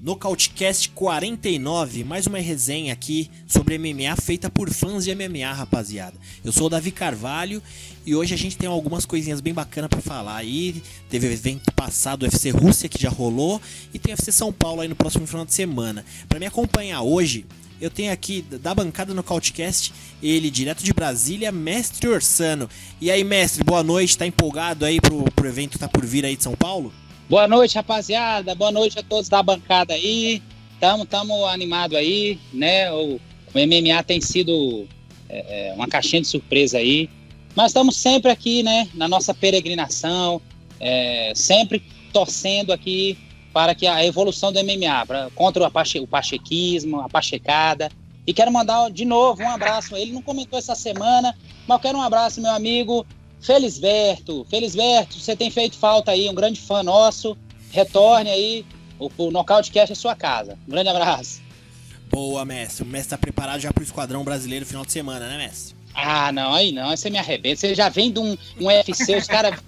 Nocautecast 49, mais uma resenha aqui sobre MMA feita por fãs de MMA, rapaziada. Eu sou o Davi Carvalho e hoje a gente tem algumas coisinhas bem bacanas pra falar aí. Teve o evento passado, o UFC Rússia, que já rolou, e tem o UFC São Paulo aí no próximo final de semana. Pra me acompanhar hoje, eu tenho aqui da bancada Nocautecast, ele direto de Brasília, Mestre Orsano. E aí, mestre, boa noite, tá empolgado aí pro evento que tá por vir aí de São Paulo? Boa noite, rapaziada. Boa noite a todos da bancada aí. Tamo animado aí, né? O MMA tem sido uma caixinha de surpresa aí. Mas estamos sempre aqui, né? Na nossa peregrinação, sempre torcendo aqui para que a evolução do MMA, contra o pachequismo, a pachecada. E quero mandar de novo um abraço. Ele não comentou essa semana, mas eu quero um abraço, meu amigo Felisberto, você tem feito falta aí, um grande fã nosso. Retorne aí, o Nocautecast é sua casa. Um grande abraço. Boa, mestre. O mestre tá preparado já pro Esquadrão Brasileiro no final de semana, né, mestre? Ah, não, aí você me arrebenta. Você já vem de um UFC, os caras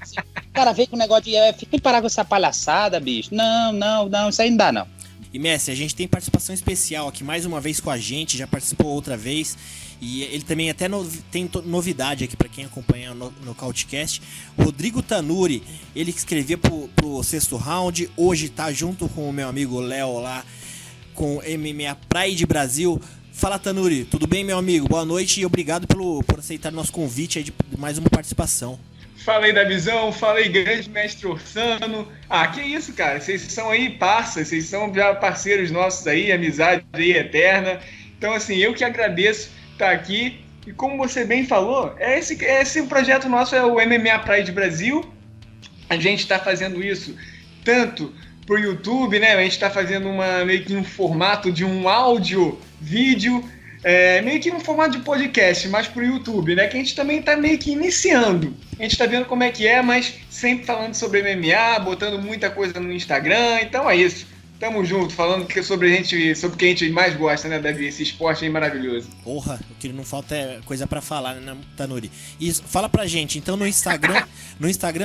vem com o negócio de UFC. Tem que parar com essa palhaçada, bicho. Não, isso aí não dá, não. E, mestre, a gente tem participação especial aqui mais uma vez com a gente, já participou outra vez. E ele também até tem novidade aqui para quem acompanha o Nocautecast. Rodrigo Tanuri, ele que escrevia pro Sexto Round, hoje tá junto com o meu amigo Léo lá com MMA Pride Brasil. Fala, Tanuri, tudo bem, meu amigo? Boa noite e obrigado por aceitar nosso convite aí de mais uma participação. Fala aí, Davizão, fala aí, grande mestre Orsano. Ah, que isso, cara, vocês são aí parceiros, vocês são já parceiros nossos aí, amizade aí eterna. Então, assim, eu que agradeço tá aqui, e como você bem falou, esse projeto nosso é o MMA Pride Brasil. A gente está fazendo isso tanto pro YouTube, né? A gente está fazendo meio que um formato de um áudio, vídeo, meio que um formato de podcast, mas pro YouTube, né? Que a gente também tá meio que iniciando. A gente tá vendo como é que é, mas sempre falando sobre MMA, botando muita coisa no Instagram, então é isso. Tamo junto, falando sobre o que a gente mais gosta, né, Davi? Esse esporte aí maravilhoso. Porra, o que não falta é coisa pra falar, né, Tanuri? E fala pra gente, então no Instagram,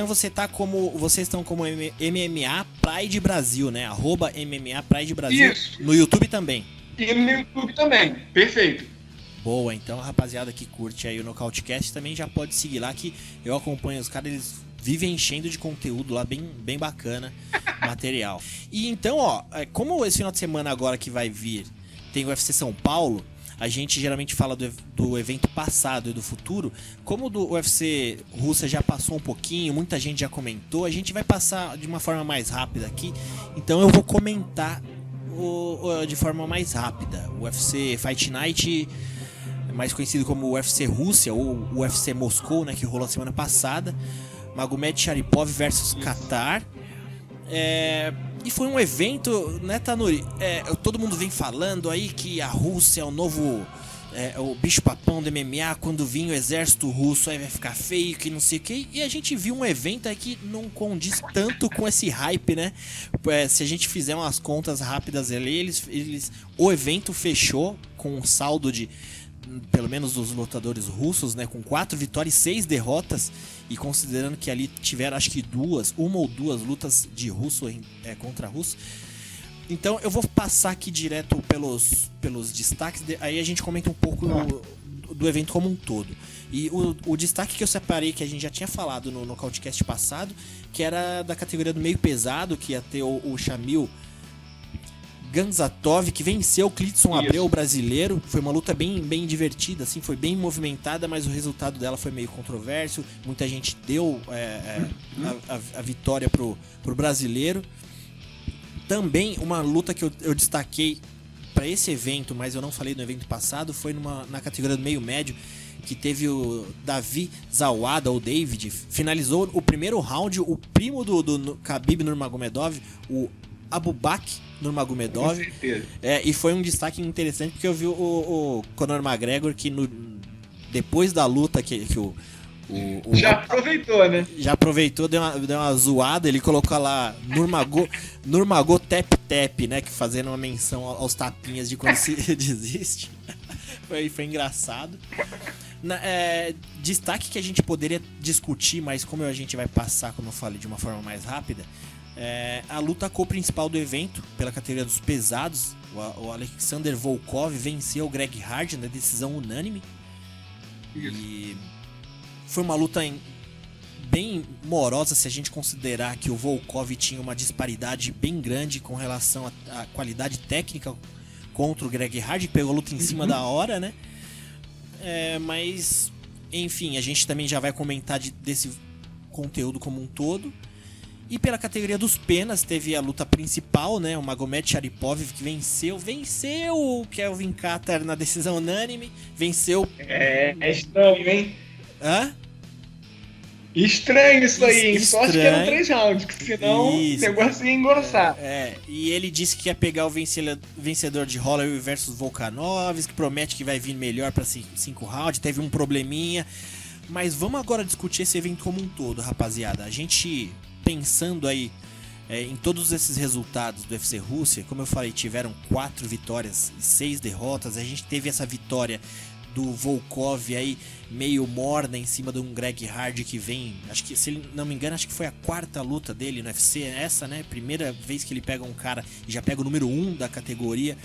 vocês estão como MMA Pride Brasil, né? @MMA Pride Brasil. Isso. No YouTube também. E no YouTube também, perfeito. Boa, então a rapaziada que curte aí o Nocautecast também já pode seguir lá, que eu acompanho os caras, eles vivem enchendo de conteúdo lá, bem bacana, material. E então, como esse final de semana agora que vai vir tem o UFC São Paulo, a gente geralmente fala do evento passado e do futuro. Como do UFC Rússia já passou um pouquinho, muita gente já comentou, a gente vai passar de uma forma mais rápida aqui, então eu vou comentar de forma mais rápida. O UFC Fight Night, mais conhecido como UFC Rússia ou UFC Moscou, né, que rolou a semana passada. Magomed Sharipov versus Qatar. E foi um evento, né, Tanuri? Todo mundo vem falando aí que a Rússia é o novo o bicho papão do MMA. Quando vir o exército russo aí vai ficar feio, que não sei o que. E a gente viu um evento aí que não condiz tanto com esse hype, né? Se a gente fizer umas contas rápidas ali, o evento fechou com um saldo de, pelo menos dos lutadores russos, né, com 4 vitórias e 6 derrotas, e considerando que ali tiveram acho que uma ou duas lutas de russo contra russo. Então eu vou passar aqui direto pelos destaques, aí a gente comenta um pouco do evento como um todo. E o destaque que eu separei, que a gente já tinha falado no Nocautecast passado, que era da categoria do meio pesado, que ia ter o Shamil Gamzatov, que venceu o Klidson Abreu, o brasileiro. Foi uma luta bem divertida, assim, foi bem movimentada, mas o resultado dela foi meio controverso. Muita gente deu a vitória pro brasileiro. Também uma luta que eu destaquei para esse evento, mas eu não falei no evento passado, foi na categoria do meio médio, que teve o Davi Zawada, ou David, finalizou o primeiro round, o primo do Khabib Nurmagomedov, o Abubak Nurmagomedov. Com certeza. E foi um destaque interessante, porque eu vi o Conor McGregor, que depois da luta que Já aproveitou, né? Já aproveitou, deu uma zoada, ele colocou lá Nurmagomedov Tap Tap, né? Que fazendo uma menção aos tapinhas de quando se desiste. Foi engraçado. Destaque que a gente poderia discutir, mas como a gente vai passar, como eu falei, de uma forma mais rápida, a luta co-principal do evento, pela categoria dos pesados, o Alexander Volkov venceu o Greg Hardy na decisão unânime. Isso. E foi uma luta bem morosa se a gente considerar que o Volkov tinha uma disparidade bem grande com relação à qualidade técnica contra o Greg Hardy, que pegou a luta em cima da hora, né? Mas, enfim, a gente também já vai comentar desse conteúdo como um todo. E pela categoria dos penas, teve a luta principal, né? O Magomed Sharipov, que venceu o Kelvin Kattar na decisão unânime. Venceu... É estranho, hein? Hã? Estranho isso aí, hein? Só acho que eram 3 rounds, que senão o negócio ia engrossar. E ele disse que ia pegar o vencedor de Holloway versus Volkanovski, que promete que vai vir melhor para 5 rounds, teve um probleminha. Mas vamos agora discutir esse evento como um todo, rapaziada. A gente, pensando aí em todos esses resultados do UFC Rússia, como eu falei, tiveram 4 vitórias e 6 derrotas. A gente teve essa vitória do Volkov aí meio morna em cima de um Greg Hardy que vem, acho que, se ele não me engano, acho que foi a 4ª luta dele no UFC, essa, né, primeira vez que ele pega um cara e já pega o número 1 da categoria,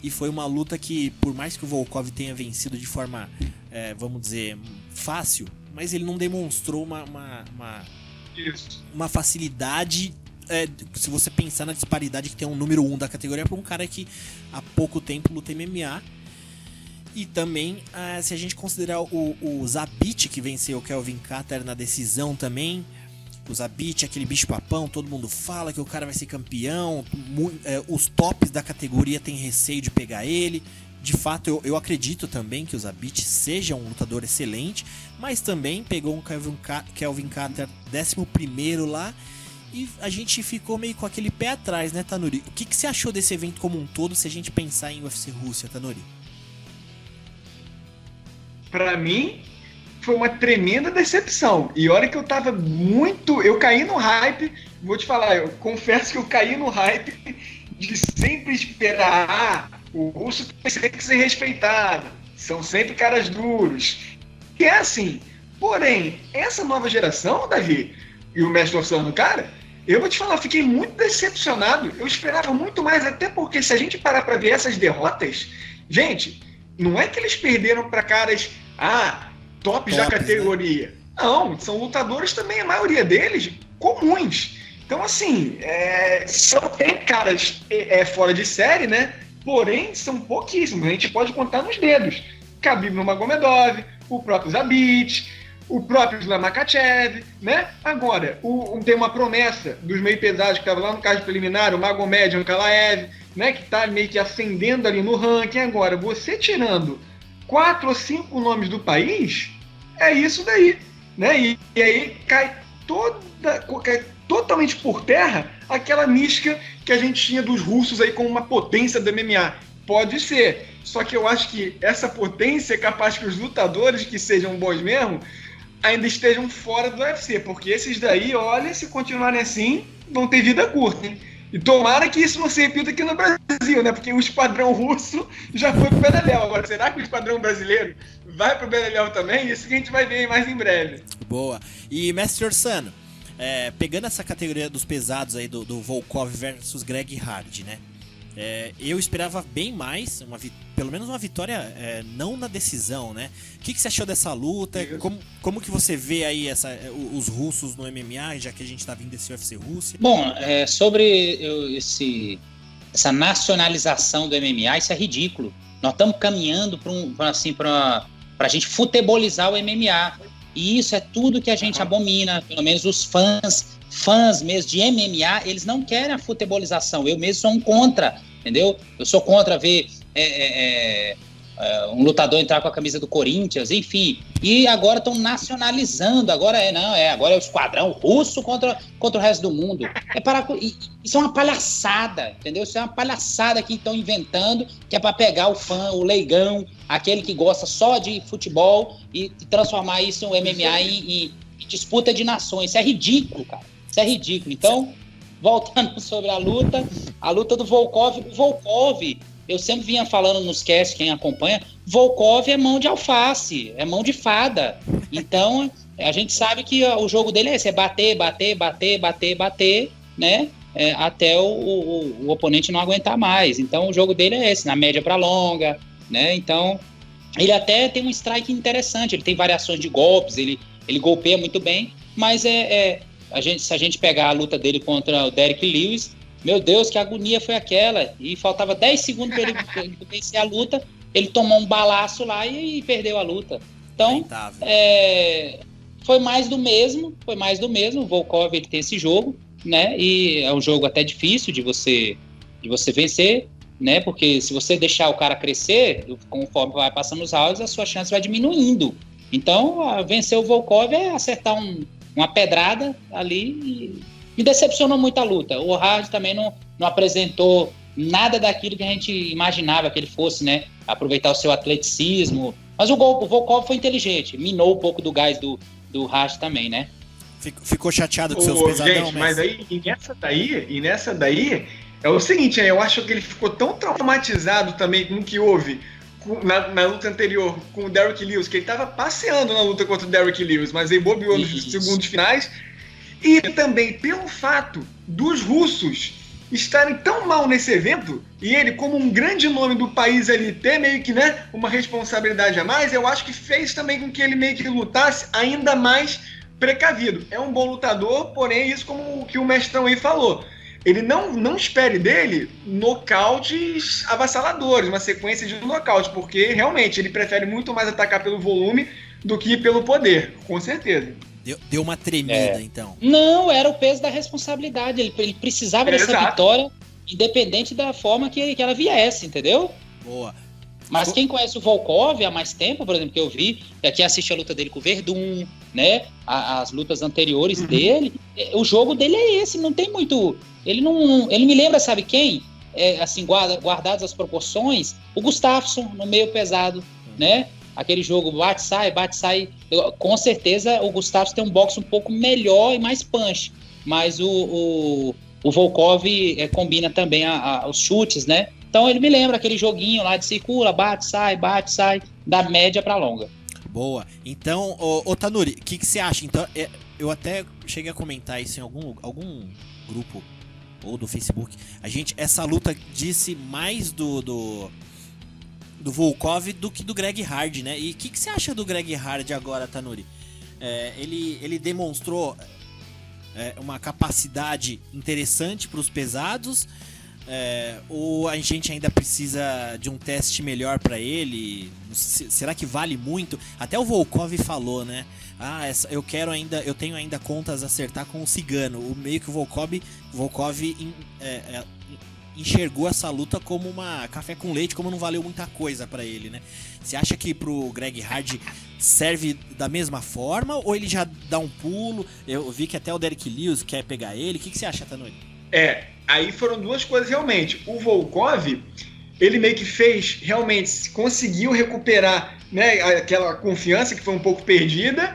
e foi uma luta que, por mais que o Volkov tenha vencido de forma, vamos dizer, fácil, mas ele não demonstrou uma facilidade, se você pensar na disparidade que tem um número 1 da categoria para um cara que há pouco tempo luta MMA. E também, se a gente considerar o Zabit, que venceu o Kelvin Kattar na decisão também. O Zabit, aquele bicho papão, todo mundo fala que o cara vai ser campeão. Os tops da categoria têm receio de pegar ele. De fato, eu acredito também que o Zabit seja um lutador excelente. Mas também pegou um Kelvin Kattar 11º lá. E a gente ficou meio com aquele pé atrás, né, Tanuri? O que você achou desse evento como um todo, se a gente pensar em UFC Rússia, Tanuri? Pra mim, foi uma tremenda decepção. E olha que eu tava eu caí no hype, vou te falar, eu confesso que eu caí no hype de sempre esperar, o russo tem que ser respeitado, são sempre caras duros. E é assim, porém, essa nova geração, Davi, e o mestre Orsano, cara, eu vou te falar, fiquei muito decepcionado, eu esperava muito mais, até porque se a gente parar pra ver essas derrotas, gente, não é que eles perderam pra caras tops da categoria. Né? Não, são lutadores também, a maioria deles, comuns. Então, assim, só tem caras fora de série, né? Porém, são pouquíssimos. A gente pode contar nos dedos. Khabib Nurmagomedov, o próprio Zabit, o próprio Islam Makhachev, né? Agora, tem uma promessa dos meio pesados que estava lá no card preliminar, o Magomed Ankalaev, né? Que está meio que ascendendo ali no ranking. Agora, você tirando 4 ou 5 nomes do país, é isso daí, né? E aí cai totalmente por terra aquela mística que a gente tinha dos russos aí como uma potência do MMA. Pode ser, só que eu acho que essa potência é capaz que os lutadores que sejam bons mesmo ainda estejam fora do UFC, porque esses daí, olha, se continuarem assim, vão ter vida curta, hein? E tomara que isso não se repita aqui no Brasil, né? Porque o esquadrão russo já foi pro Beleléu. Agora, será que o esquadrão brasileiro vai pro Beleléu também? Isso que a gente vai ver mais em breve. Boa. E, mestre Orsano, pegando essa categoria dos pesados aí do Volkov versus Greg Hardy, né? Eu esperava bem mais, pelo menos uma vitória não na decisão, né? O que você achou dessa luta? Como que você vê aí os russos no MMA, já que a gente tá vindo desse UFC Rússia? Bom, sobre essa nacionalização do MMA, isso é ridículo. Nós estamos caminhando para a gente futebolizar o MMA. E isso é tudo que a gente abomina, pelo menos os fãs mesmo de MMA, eles não querem a futebolização. Eu mesmo sou contra, entendeu? Eu sou contra ver um lutador entrar com a camisa do Corinthians, enfim. E agora estão nacionalizando, agora é o esquadrão russo contra o resto do mundo. Isso é uma palhaçada, entendeu? Isso é uma palhaçada que estão inventando, que é para pegar o fã, o leigão, aquele que gosta só de futebol e transformar isso no MMA em disputa de nações. Isso é ridículo, cara. Isso é ridículo. Então, voltando sobre a luta do Volkov. O Volkov, eu sempre vinha falando nos casts, quem acompanha, Volkov é mão de alface, é mão de fada. Então, a gente sabe que o jogo dele é esse, é bater, né? Até o oponente não aguentar mais. Então, o jogo dele é esse, na média para longa, né? Então, ele até tem um strike interessante, ele tem variações de golpes, ele golpeia muito bem, mas se a gente pegar a luta dele contra o Derrick Lewis, meu Deus, que agonia foi aquela, e faltava 10 segundos para ele vencer a luta, ele tomou um balaço lá e perdeu a luta. Então, foi mais do mesmo, o Volkov ele tem esse jogo, né, e é um jogo até difícil de você vencer, né, porque se você deixar o cara crescer, conforme vai passando os rounds, a sua chance vai diminuindo. Então, vencer o Volkov é acertar uma pedrada ali e me decepcionou muito a luta. O Hard também não apresentou nada daquilo que a gente imaginava que ele fosse, né? Aproveitar o seu atleticismo. Mas o Volkov foi inteligente, minou um pouco do gás do Hard também, né? Ficou chateado com seus pesadão, gente, mas aí, e nessa daí, é o seguinte, né? Eu acho que ele ficou tão traumatizado também com o que houve na luta anterior com o Derrick Lewis, que ele tava passeando na luta contra o Derrick Lewis, mas ele bobeou nos segundos finais. E também pelo fato dos russos estarem tão mal nesse evento, e ele, como um grande nome do país ali, ter meio que, né, uma responsabilidade a mais, eu acho que fez também com que ele meio que lutasse ainda mais precavido. É um bom lutador, porém, isso como o que o mestrão aí falou. Ele não espere dele nocautes avassaladores, uma sequência de nocaute, porque realmente ele prefere muito mais atacar pelo volume do que pelo poder, com certeza. Deu uma tremida, então. Não, era o peso da responsabilidade. Ele precisava dessa vitória, independente da forma que ela viesse, entendeu? Boa. Mas quem conhece o Volkov há mais tempo, por exemplo, que eu vi, aqui assiste a luta dele com o Verdun, né? As lutas anteriores dele, o jogo dele é esse, não tem muito. Ele me lembra, sabe quem? Assim, guardadas as proporções, o Gustafsson no meio pesado, né? Aquele jogo bate-sai. Com certeza o Gustavo tem um boxe um pouco melhor e mais punch. Mas o Volkov combina também os chutes, né? Então ele me lembra aquele joguinho lá de circula, bate-sai, da média pra longa. Boa. Então, ô Tanuri, o que você acha? Então, eu até cheguei a comentar isso em algum grupo ou do Facebook. Essa luta disse mais do Volkov do que do Greg Hard, né? E o que você acha do Greg Hard agora, Tanuri? Ele demonstrou uma capacidade interessante para os pesados, ou a gente ainda precisa de um teste melhor para ele? Será que vale muito? Até o Volkov falou, né? Eu tenho ainda contas a acertar com o Cigano. O meio que o Volkov enxergou essa luta como uma café com leite, como não valeu muita coisa pra ele, né? Você acha que pro Greg Hard serve da mesma forma, ou ele já dá um pulo? Eu vi que até o Derrick Lewis quer pegar ele. O que você acha, Tanuri? Aí foram duas coisas realmente. O Volkov, ele meio que realmente conseguiu recuperar, né, aquela confiança que foi um pouco perdida.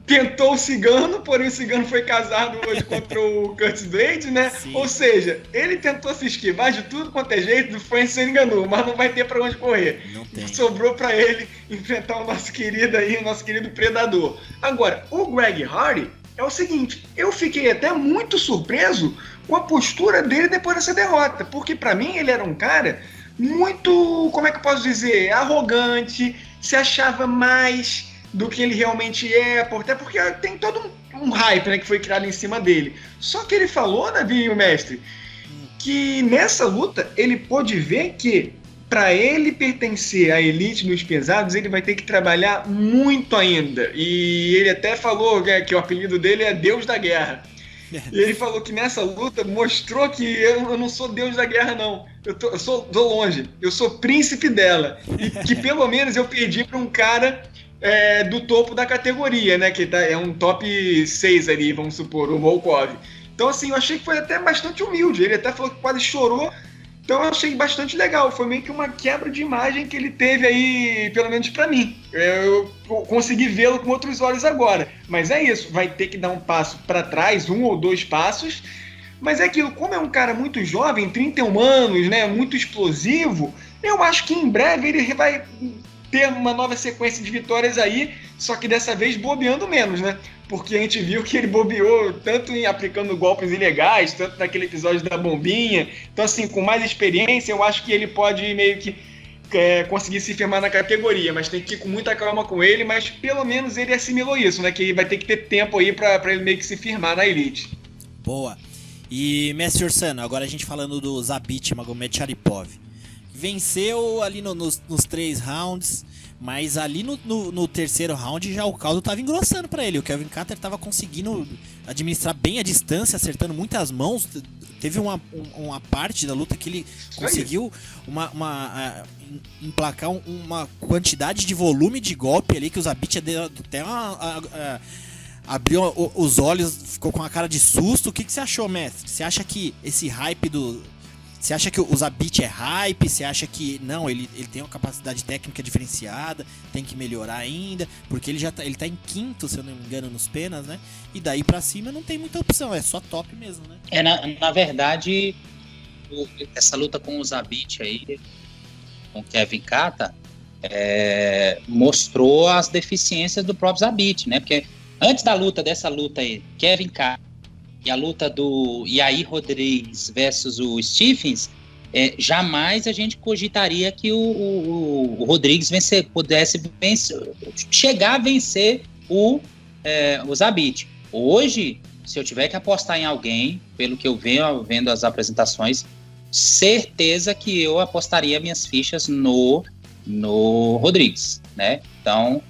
Tentou o Cigano, porém o Cigano foi casado hoje contra o Curtis Blades, né? Sim. Ou seja, ele tentou se esquivar de tudo quanto é jeito, o Francis se enganou, mas não vai ter pra onde correr. Não tem. Sobrou pra ele enfrentar o nosso querido predador. Agora, o Greg Hardy é o seguinte, eu fiquei até muito surpreso com a postura dele depois dessa derrota, porque pra mim ele era um cara muito, como é que eu posso dizer, arrogante, se achava mais do que ele realmente é, até porque tem todo um hype, né, que foi criado em cima dele. Só que ele falou, Davi, o mestre, que nessa luta ele pôde ver que para ele pertencer à elite nos pesados, ele vai ter que trabalhar muito ainda. E ele até falou que o apelido dele é Deus da Guerra. E ele falou que nessa luta mostrou que eu não sou deus da guerra, não. Eu sou longe, eu sou príncipe dela. E que pelo menos eu perdi para um cara do topo da categoria, né? Que é um top 6 ali, vamos supor, o Volkov. Então, assim, eu achei que foi até bastante humilde. Ele até falou que quase chorou. Então eu achei bastante legal, foi meio que uma quebra de imagem que ele teve aí, pelo menos pra mim. Eu consegui vê-lo com outros olhos agora, mas é isso, vai ter que dar um passo pra trás, 1 ou 2 passos, mas é aquilo, como é um cara muito jovem, 31 anos, né, muito explosivo, eu acho que em breve ele vai ter uma nova sequência de vitórias aí, só que dessa vez bobeando menos, né? Porque a gente viu que ele bobeou tanto em aplicando golpes ilegais, tanto naquele episódio da bombinha. Então, assim, com mais experiência, eu acho que ele pode meio que conseguir se firmar na categoria, mas tem que ir com muita calma com ele, mas pelo menos ele assimilou isso, né? Que ele vai ter que ter tempo aí pra ele meio que se firmar na elite. Boa. E, mestre Ursano, agora a gente falando do Zabit Magomedsharipov. Venceu ali nos 3 rounds, mas ali no terceiro round já o caldo tava engrossando para ele. O Kelvin Kattar tava conseguindo administrar bem a distância, acertando muitas mãos. Teve uma parte da luta que ele conseguiu emplacar uma quantidade de volume de golpe ali que o Zabit até abriu os olhos, ficou com uma cara de susto. O que você achou, mestre? Você acha que esse hype Você acha que o Zabit é hype? Você acha que não, ele tem uma capacidade técnica diferenciada, tem que melhorar ainda, porque ele tá em quinto, se eu não me engano, nos penas, né? E daí pra cima não tem muita opção, é só top mesmo, né? Na verdade, essa luta com o Zabit aí, com o Kevin Kattar, mostrou as deficiências do próprio Zabit, né? Porque antes dessa luta aí, Kevin Kattar, e a luta do Yair Rodrigues versus o Stephens, jamais a gente cogitaria que o Rodrigues pudesse chegar a vencer o Zabit. Hoje, se eu tiver que apostar em alguém, pelo que eu venho vendo as apresentações, certeza que eu apostaria minhas fichas no Rodrigues, né? Então,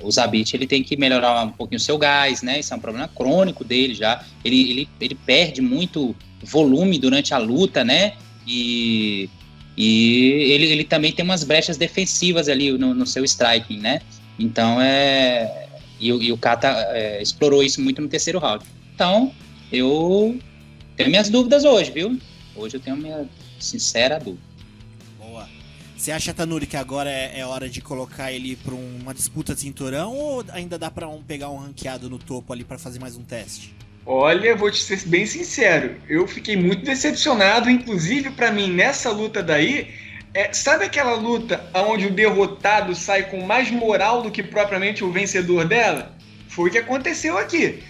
o Zabit ele tem que melhorar um pouquinho o seu gás, né? Isso é um problema crônico dele já. Ele perde muito volume durante a luta, né? E ele também tem umas brechas defensivas ali no seu striking, né? Então e o Kattar explorou isso muito no terceiro round. Então eu tenho minhas dúvidas hoje, viu? Hoje eu tenho minha sincera dúvida. Você acha, Tanuri, que agora é hora de colocar ele pra uma disputa de cinturão ou ainda dá pra pegar um ranqueado no topo ali pra fazer mais um teste? Olha, vou te ser bem sincero, eu fiquei muito decepcionado, inclusive pra mim nessa luta daí, sabe aquela luta onde o derrotado sai com mais moral do que propriamente o vencedor dela? Foi o que aconteceu aqui,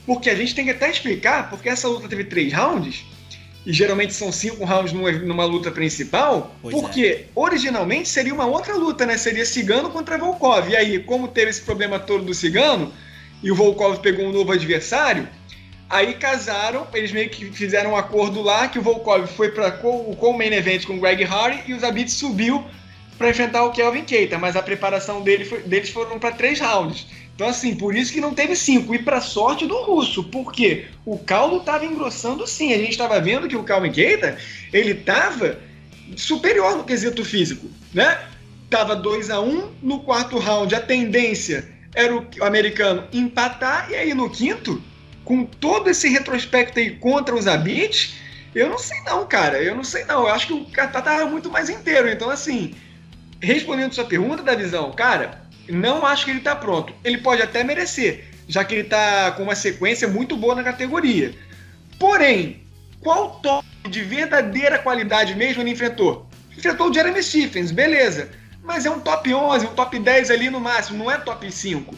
porque a gente tem que até explicar, porque essa luta teve 3 rounds, e geralmente são 5 rounds numa luta principal, porque originalmente seria uma outra luta, né? Seria Cigano contra Volkov. E aí, como teve esse problema todo do Cigano, e o Volkov pegou um novo adversário, aí casaram, eles meio que fizeram um acordo lá, que o Volkov foi para o main event com o Greg Hardy, e o Zabit subiu para enfrentar o Kelvin Kattar, mas a preparação deles foram para 3 rounds. Então, assim, por isso que não teve 5. E pra sorte do russo, porque o caldo tava engrossando sim. A gente tava vendo que o Kelvin Kattar, ele tava superior no quesito físico, né? Tava 2-1, no 4º round a tendência era o americano empatar, e aí no 5º, com todo esse retrospecto aí contra os Zabit, eu não sei não, cara. Eu acho que o Kattar tava muito mais inteiro. Então, assim, respondendo sua pergunta, Davizão, cara, não acho que ele está pronto. Ele pode até merecer, já que ele está com uma sequência muito boa na categoria. Porém, qual top de verdadeira qualidade mesmo ele enfrentou? Enfrentou o Jeremy Stephens, beleza. Mas é um top 11, um top 10 ali no máximo, não é top 5.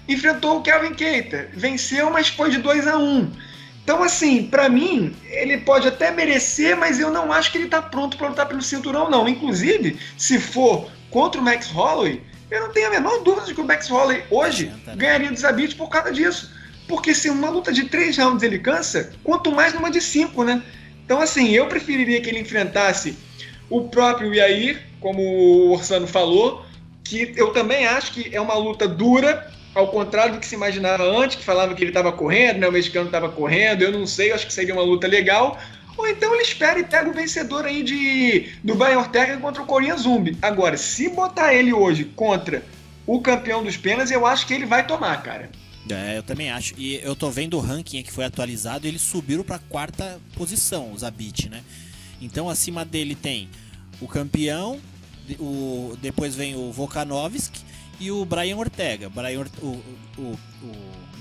Enfrentou o Kelvin Kattar, venceu, mas foi de 2-1. Então, assim, pra mim, ele pode até merecer, mas eu não acho que ele está pronto para lutar pelo cinturão, não. Inclusive, se for contra o Max Holloway, eu não tenho a menor dúvida de que o Max Holloway hoje ganharia do Zabit por causa disso. Porque se uma luta de 3 rounds ele cansa, quanto mais numa de 5, né? Então, assim, eu preferiria que ele enfrentasse o próprio Yair, como o Orsano falou, que eu também acho que é uma luta dura, ao contrário do que se imaginava antes, que falava que ele estava correndo, né? O mexicano estava correndo, eu não sei, eu acho que seria uma luta legal. Ou então ele espera e pega o vencedor aí do Brian Ortega contra o Corinha Zumbi. Agora, se botar ele hoje contra o campeão dos penas, eu acho que ele vai tomar, cara. Eu também acho. E eu tô vendo o ranking que foi atualizado, eles subiram pra 4ª posição, o Zabit, né? Então acima dele tem o campeão, depois vem o Volkanovski e o Brian Ortega. O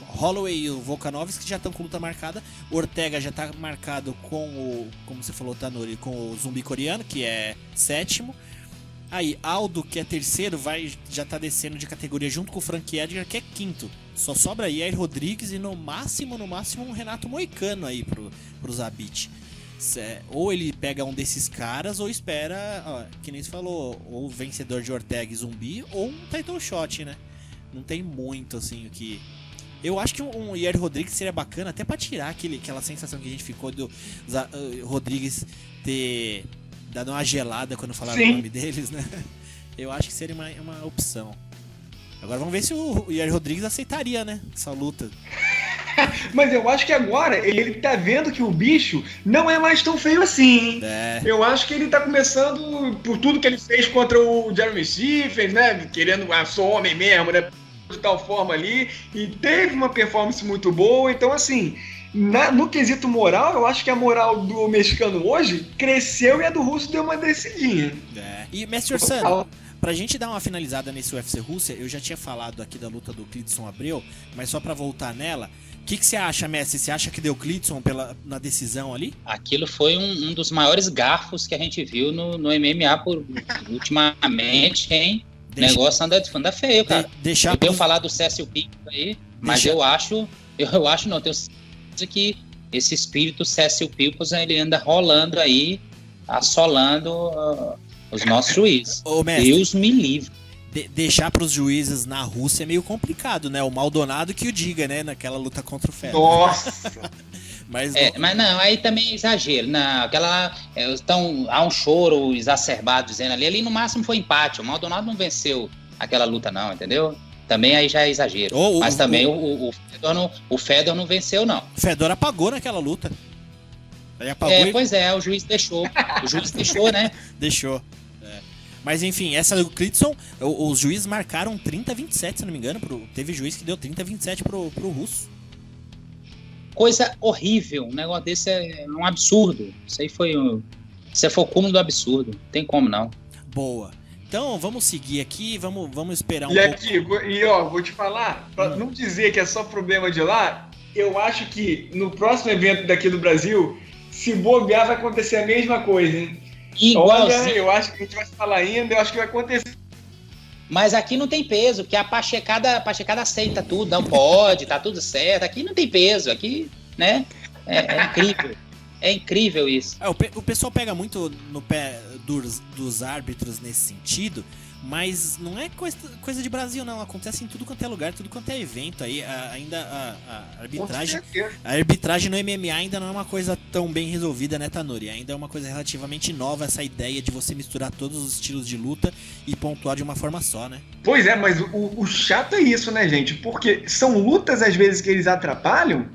Holloway e o Volkanovski já estão com luta marcada. O Ortega já tá marcado com o, como você falou, Tanuri, com o zumbi coreano, que é 7º. Aí, Aldo, que é 3º, já tá descendo de categoria junto com o Frank Edgar, que é 5º. Só sobra aí Yair Rodrigues e no máximo um Renato Moicano aí pro Zabit. Ou ele pega um desses caras, ou espera, ó, que nem você falou, ou vencedor de Ortega e Zumbi, ou um title shot, né? Não tem muito, assim, o que... Eu acho que um Yair Rodrigues seria bacana, até pra tirar aquela sensação que a gente ficou do Rodrigues ter dado uma gelada quando falaram o nome deles, né? Eu acho que seria uma opção. Agora vamos ver se o Yair Rodrigues aceitaria, né? Essa luta. Mas eu acho que agora ele tá vendo que o bicho não é mais tão feio assim, hein? Eu acho que ele tá começando, por tudo que ele fez contra o Jeremy Stephens, né? Querendo, sou homem mesmo, né? De tal forma ali. E teve uma performance muito boa. Então, assim, no quesito moral, eu acho que a moral do mexicano hoje cresceu e a do russo deu uma descidinha. E, Mestre Orsano, pra gente dar uma finalizada nesse UFC Rússia, eu já tinha falado aqui da luta do Klidson Abreu, mas só pra voltar nela, o que você acha, Messi? Você acha que deu Klidson na decisão ali? Aquilo foi um dos maiores garfos que a gente viu no MMA ultimamente, hein? O negócio anda feio, cara. Eu tenho falado do Cécio Picos aí, mas eu acho não, tenho certeza que esse espírito Cécio Picos, ele anda rolando aí, assolando os nossos juízes. Deus me livre. Deixar pros juízes na Rússia é meio complicado, né? O Maldonado que o diga, né? Naquela luta contra o Federer. Nossa! mas não, aí também é exagero. Não, há um choro exacerbado dizendo ali no máximo foi empate. O Maldonado não venceu aquela luta, não, entendeu? Também aí já é exagero. Mas também o Fedor não venceu, não. O Fedor apagou naquela luta. Ele apagou pois é, o juiz deixou. O juiz deixou, né? Deixou. Mas enfim, essa do Klidson, os juízes marcaram 30-27, se não me engano. Teve juiz que deu 30-27 pro russo. Coisa horrível, um negócio desse é um absurdo. Isso aí foi o cúmulo do absurdo. Não tem como não. Boa. Então vamos seguir aqui, vamos esperar pouco. Aqui, vou te falar, pra não dizer que é só problema de lá, eu acho que no próximo evento daqui do Brasil, se bobear, vai acontecer a mesma coisa, hein? Olha, eu acho que a gente vai falar ainda, eu acho que vai acontecer. Mas aqui não tem peso, porque a Pachecada aceita tudo, não pode, tá tudo certo. Aqui não tem peso, aqui, né? É incrível. É incrível isso. O pessoal pega muito no pé dos árbitros nesse sentido, mas não é coisa de Brasil, não. Acontece em tudo quanto é lugar, tudo quanto é evento. Aí ainda a arbitragem no MMA ainda não é uma coisa tão bem resolvida, né, Tanuri? Ainda é uma coisa relativamente nova, essa ideia de você misturar todos os estilos de luta e pontuar de uma forma só, né? Pois é, mas o chato é isso, né, gente? Porque são lutas, às vezes, que eles atrapalham,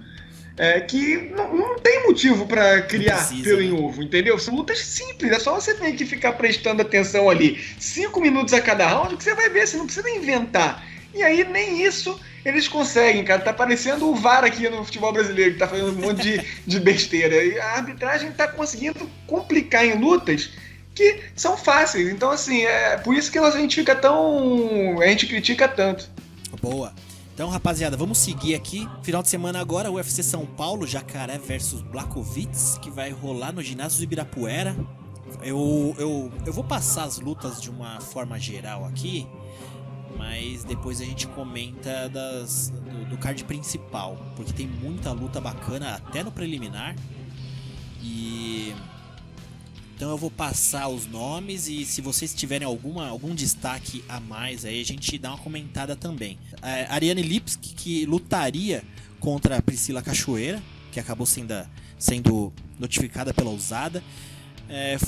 que não tem motivo pra criar pelo em ovo, entendeu? São lutas simples, é só você ter que ficar prestando atenção ali 5 minutos a cada round que você vai ver, você não precisa inventar. E aí nem isso eles conseguem, cara. Tá parecendo o VAR aqui no futebol brasileiro, que tá fazendo um monte de besteira. E a arbitragem tá conseguindo complicar em lutas que são fáceis. Então, assim, é por isso que a gente critica tanto. Boa. Então, rapaziada, vamos seguir aqui. Final de semana agora, UFC São Paulo, Jacaré versus Blachowicz, que vai rolar no ginásio do Ibirapuera. Eu vou passar as lutas de uma forma geral aqui, mas depois a gente comenta do card principal, porque tem muita luta bacana até no preliminar. Então eu vou passar os nomes e se vocês tiverem algum destaque a mais aí, a gente dá uma comentada também. Ariane Lipski, que lutaria contra a Priscila Cachoeira, que acabou sendo notificada pela USADA,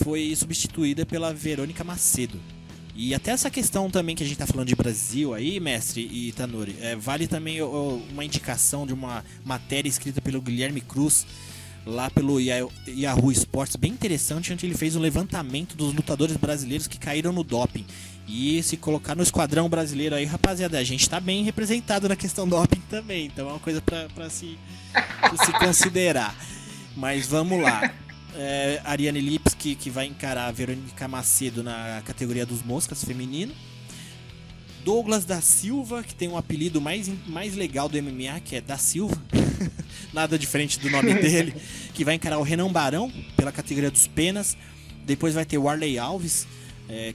foi substituída pela Verônica Macedo. E até essa questão também que a gente tá falando de Brasil aí, mestre e Tanuri, vale também uma indicação de uma matéria escrita pelo Guilherme Cruz, lá pelo Yahoo Sports, bem interessante, onde ele fez um levantamento dos lutadores brasileiros que caíram no doping. E se colocar no esquadrão brasileiro aí, rapaziada, a gente tá bem representado na questão doping também, então é uma coisa pra se considerar. Mas vamos lá. Ariane Lipski, que vai encarar a Verônica Macedo na categoria dos moscas feminino. Douglas da Silva, que tem um apelido mais legal do MMA, que é da Silva. Nada diferente do nome dele. Que vai encarar o Renan Barão pela categoria dos penas. Depois vai ter o Warley Alves,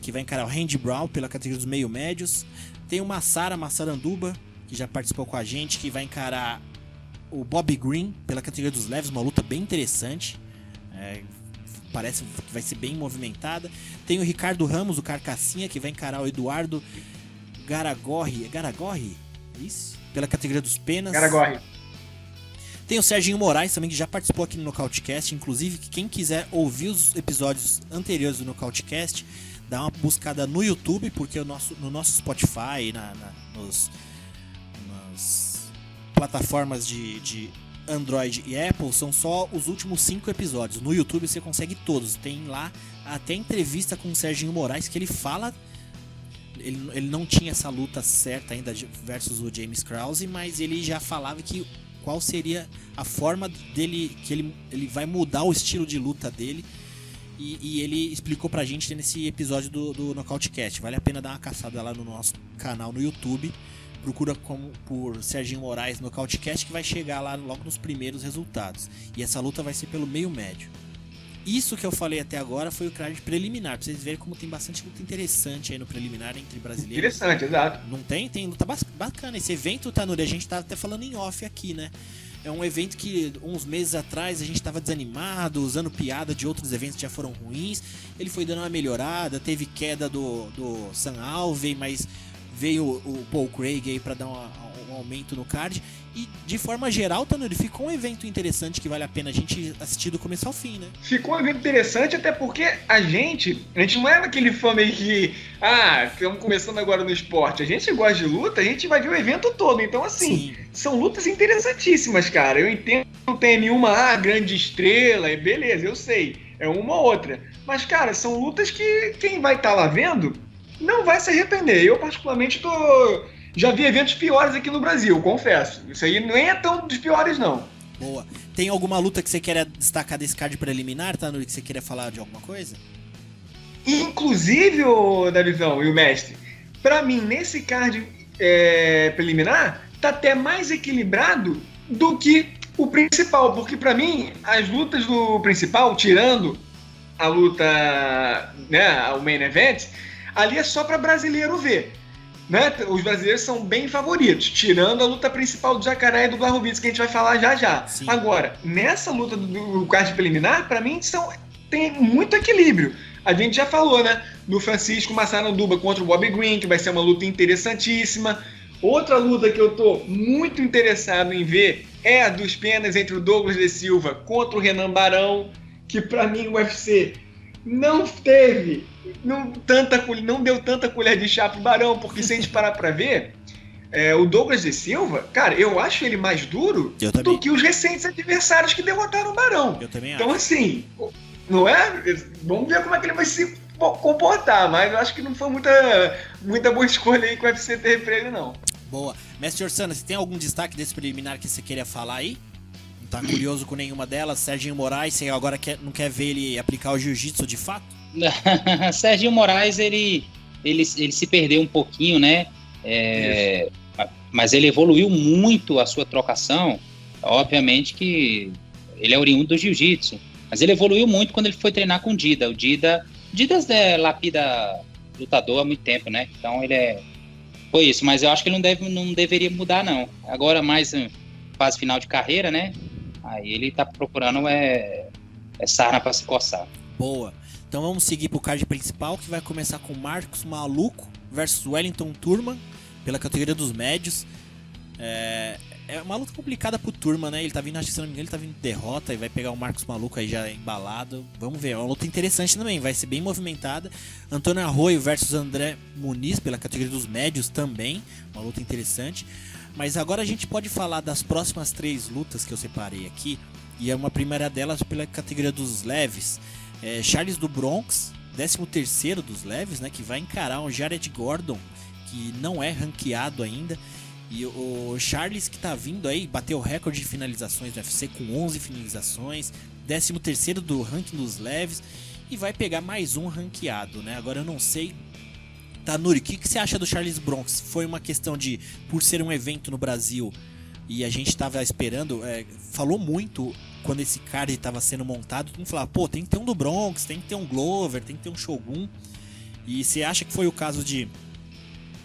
que vai encarar o Randy Brown pela categoria dos meio-médios. Tem o Massaranduba, que já participou com a gente, que vai encarar o Bobby Green pela categoria dos leves. Uma luta bem interessante. Parece que vai ser bem movimentada. Tem o Ricardo Ramos, o Carcassinha, que vai encarar o Eduardo Garagorri. Isso? Pela categoria dos penas. Garagorri. Tem o Serginho Moraes também, que já participou aqui no Nocautecast. Inclusive, quem quiser ouvir os episódios anteriores do Nocautecast, dá uma buscada no YouTube, porque no nosso Spotify, nas plataformas de Android e Apple, são só os últimos 5 episódios. No YouTube você consegue todos. Tem lá até entrevista com o Serginho Moraes, que ele fala... Ele não tinha essa luta certa ainda versus o James Krause, mas ele já falava qual seria a forma dele, que ele vai mudar o estilo de luta dele, e ele explicou pra gente nesse episódio do Nocautecast. Vale a pena dar uma caçada lá no nosso canal no YouTube, procura por Serginho Moraes Nocautecast, que vai chegar lá logo nos primeiros resultados, e essa luta vai ser pelo meio médio. Isso que eu falei até agora foi o card preliminar, pra vocês verem como tem bastante luta interessante aí no preliminar entre brasileiros. Interessante, exato. Não tem? Tem luta bacana. Esse evento, Tanuri, a gente tá até falando em off aqui, né? É um evento que uns meses atrás a gente tava desanimado, usando piada de outros eventos que já foram ruins. Ele foi dando uma melhorada, teve queda do Sam Alvey, mas veio o Paul Craig aí pra dar um aumento no card. E de forma geral, Tanuri, ficou um evento interessante que vale a pena a gente assistir do começo ao fim, né? Ficou um evento interessante, até porque a gente não é aquele fã meio que estamos começando agora no esporte. A gente gosta de luta, a gente vai ver o evento todo. Então, assim, são lutas interessantíssimas, cara. Eu entendo que não tem nenhuma grande estrela, e beleza, eu sei. É uma ou outra. Mas, cara, são lutas que quem vai estar lá vendo não vai se arrepender. Eu, particularmente, já vi eventos piores aqui no Brasil, confesso. Isso aí não é tão dos piores, não. Boa. Tem alguma luta que você queira destacar desse card preliminar, Tanuri, que você queira falar de alguma coisa? Inclusive, Davizão e o mestre, pra mim, nesse card preliminar, tá até mais equilibrado do que o principal. Porque pra mim, as lutas do principal, tirando a luta, né, o main event, ali é só pra brasileiro ver. Né? Os brasileiros são bem favoritos, tirando a luta principal do Jacaré e do Blachowicz, que a gente vai falar já. Sim. Agora, nessa luta do card preliminar, pra mim tem muito equilíbrio. A gente já falou, né? Do Francisco Massaranduba contra o Bobby Green, que vai ser uma luta interessantíssima. Outra luta que eu tô muito interessado em ver é a dos penas entre o Douglas de Silva contra o Renan Barão, que pra mim o UFC não deu tanta colher de chá pro Barão, porque se a gente parar pra ver, o Douglas de Silva, cara, eu acho ele mais duro do que os recentes adversários que derrotaram o Barão. Eu também então, acho. Assim, não é? Vamos ver como é que ele vai se comportar, mas eu acho que não foi muita boa escolha aí que o UFC teve pra ele, não. Boa. Mestre Orsana, você tem algum destaque desse preliminar que você queria falar aí? Não tá curioso com nenhuma delas? Serginho Moraes, você agora não quer ver ele aplicar o jiu-jitsu de fato? Serginho Moraes, ele se perdeu um pouquinho, né? Mas ele evoluiu muito a sua trocação. Obviamente que ele é oriundo do jiu-jitsu, mas ele evoluiu muito quando ele foi treinar com o Dida. O Dida lapida lutador há muito tempo, né? Então foi isso, mas eu acho que ele não deveria mudar, não. Agora, mais fase final de carreira, né? Aí ele tá procurando sarna pra se coçar. Boa. Então vamos seguir pro card principal, que vai começar com Marcos Maluco versus Wellington Turman, pela categoria dos médios. É uma luta complicada pro Turma, né? Ele tá vindo, acho que se não me engano, ele tá vindo de derrota e vai pegar o Marcos Maluco aí já embalado. Vamos ver, é uma luta interessante também, vai ser bem movimentada. Antônio Arroio versus André Muniz pela categoria dos médios também, uma luta interessante. Mas agora a gente pode falar das próximas 3 lutas que eu separei aqui. E é uma primeira delas pela categoria dos leves. Charles do Bronx, 13º dos leves, né? Que vai encarar o Jared Gordon, que não é ranqueado ainda. E o Charles que tá vindo aí, bateu o recorde de finalizações do UFC com 11 finalizações. 13º do ranking dos leves. E vai pegar mais um ranqueado, né? Agora eu não sei... Tanuri, o que você acha do Charles Bronx? Foi uma questão de, por ser um evento no Brasil e a gente estava esperando, falou muito quando esse card estava sendo montado, todo mundo falava, pô, tem que ter um do Bronx, tem que ter um Glover, tem que ter um Shogun. E você acha que foi o caso de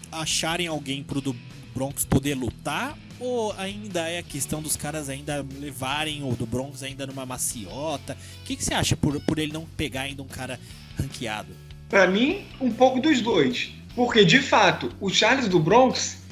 acharem alguém pro do Bronx poder lutar? Ou ainda é a questão dos caras ainda levarem o do Bronx ainda numa maciota? O que você acha por ele não pegar ainda um cara ranqueado? Pra mim, um pouco dos dois. Porque, de fato, o Charles do Bronx,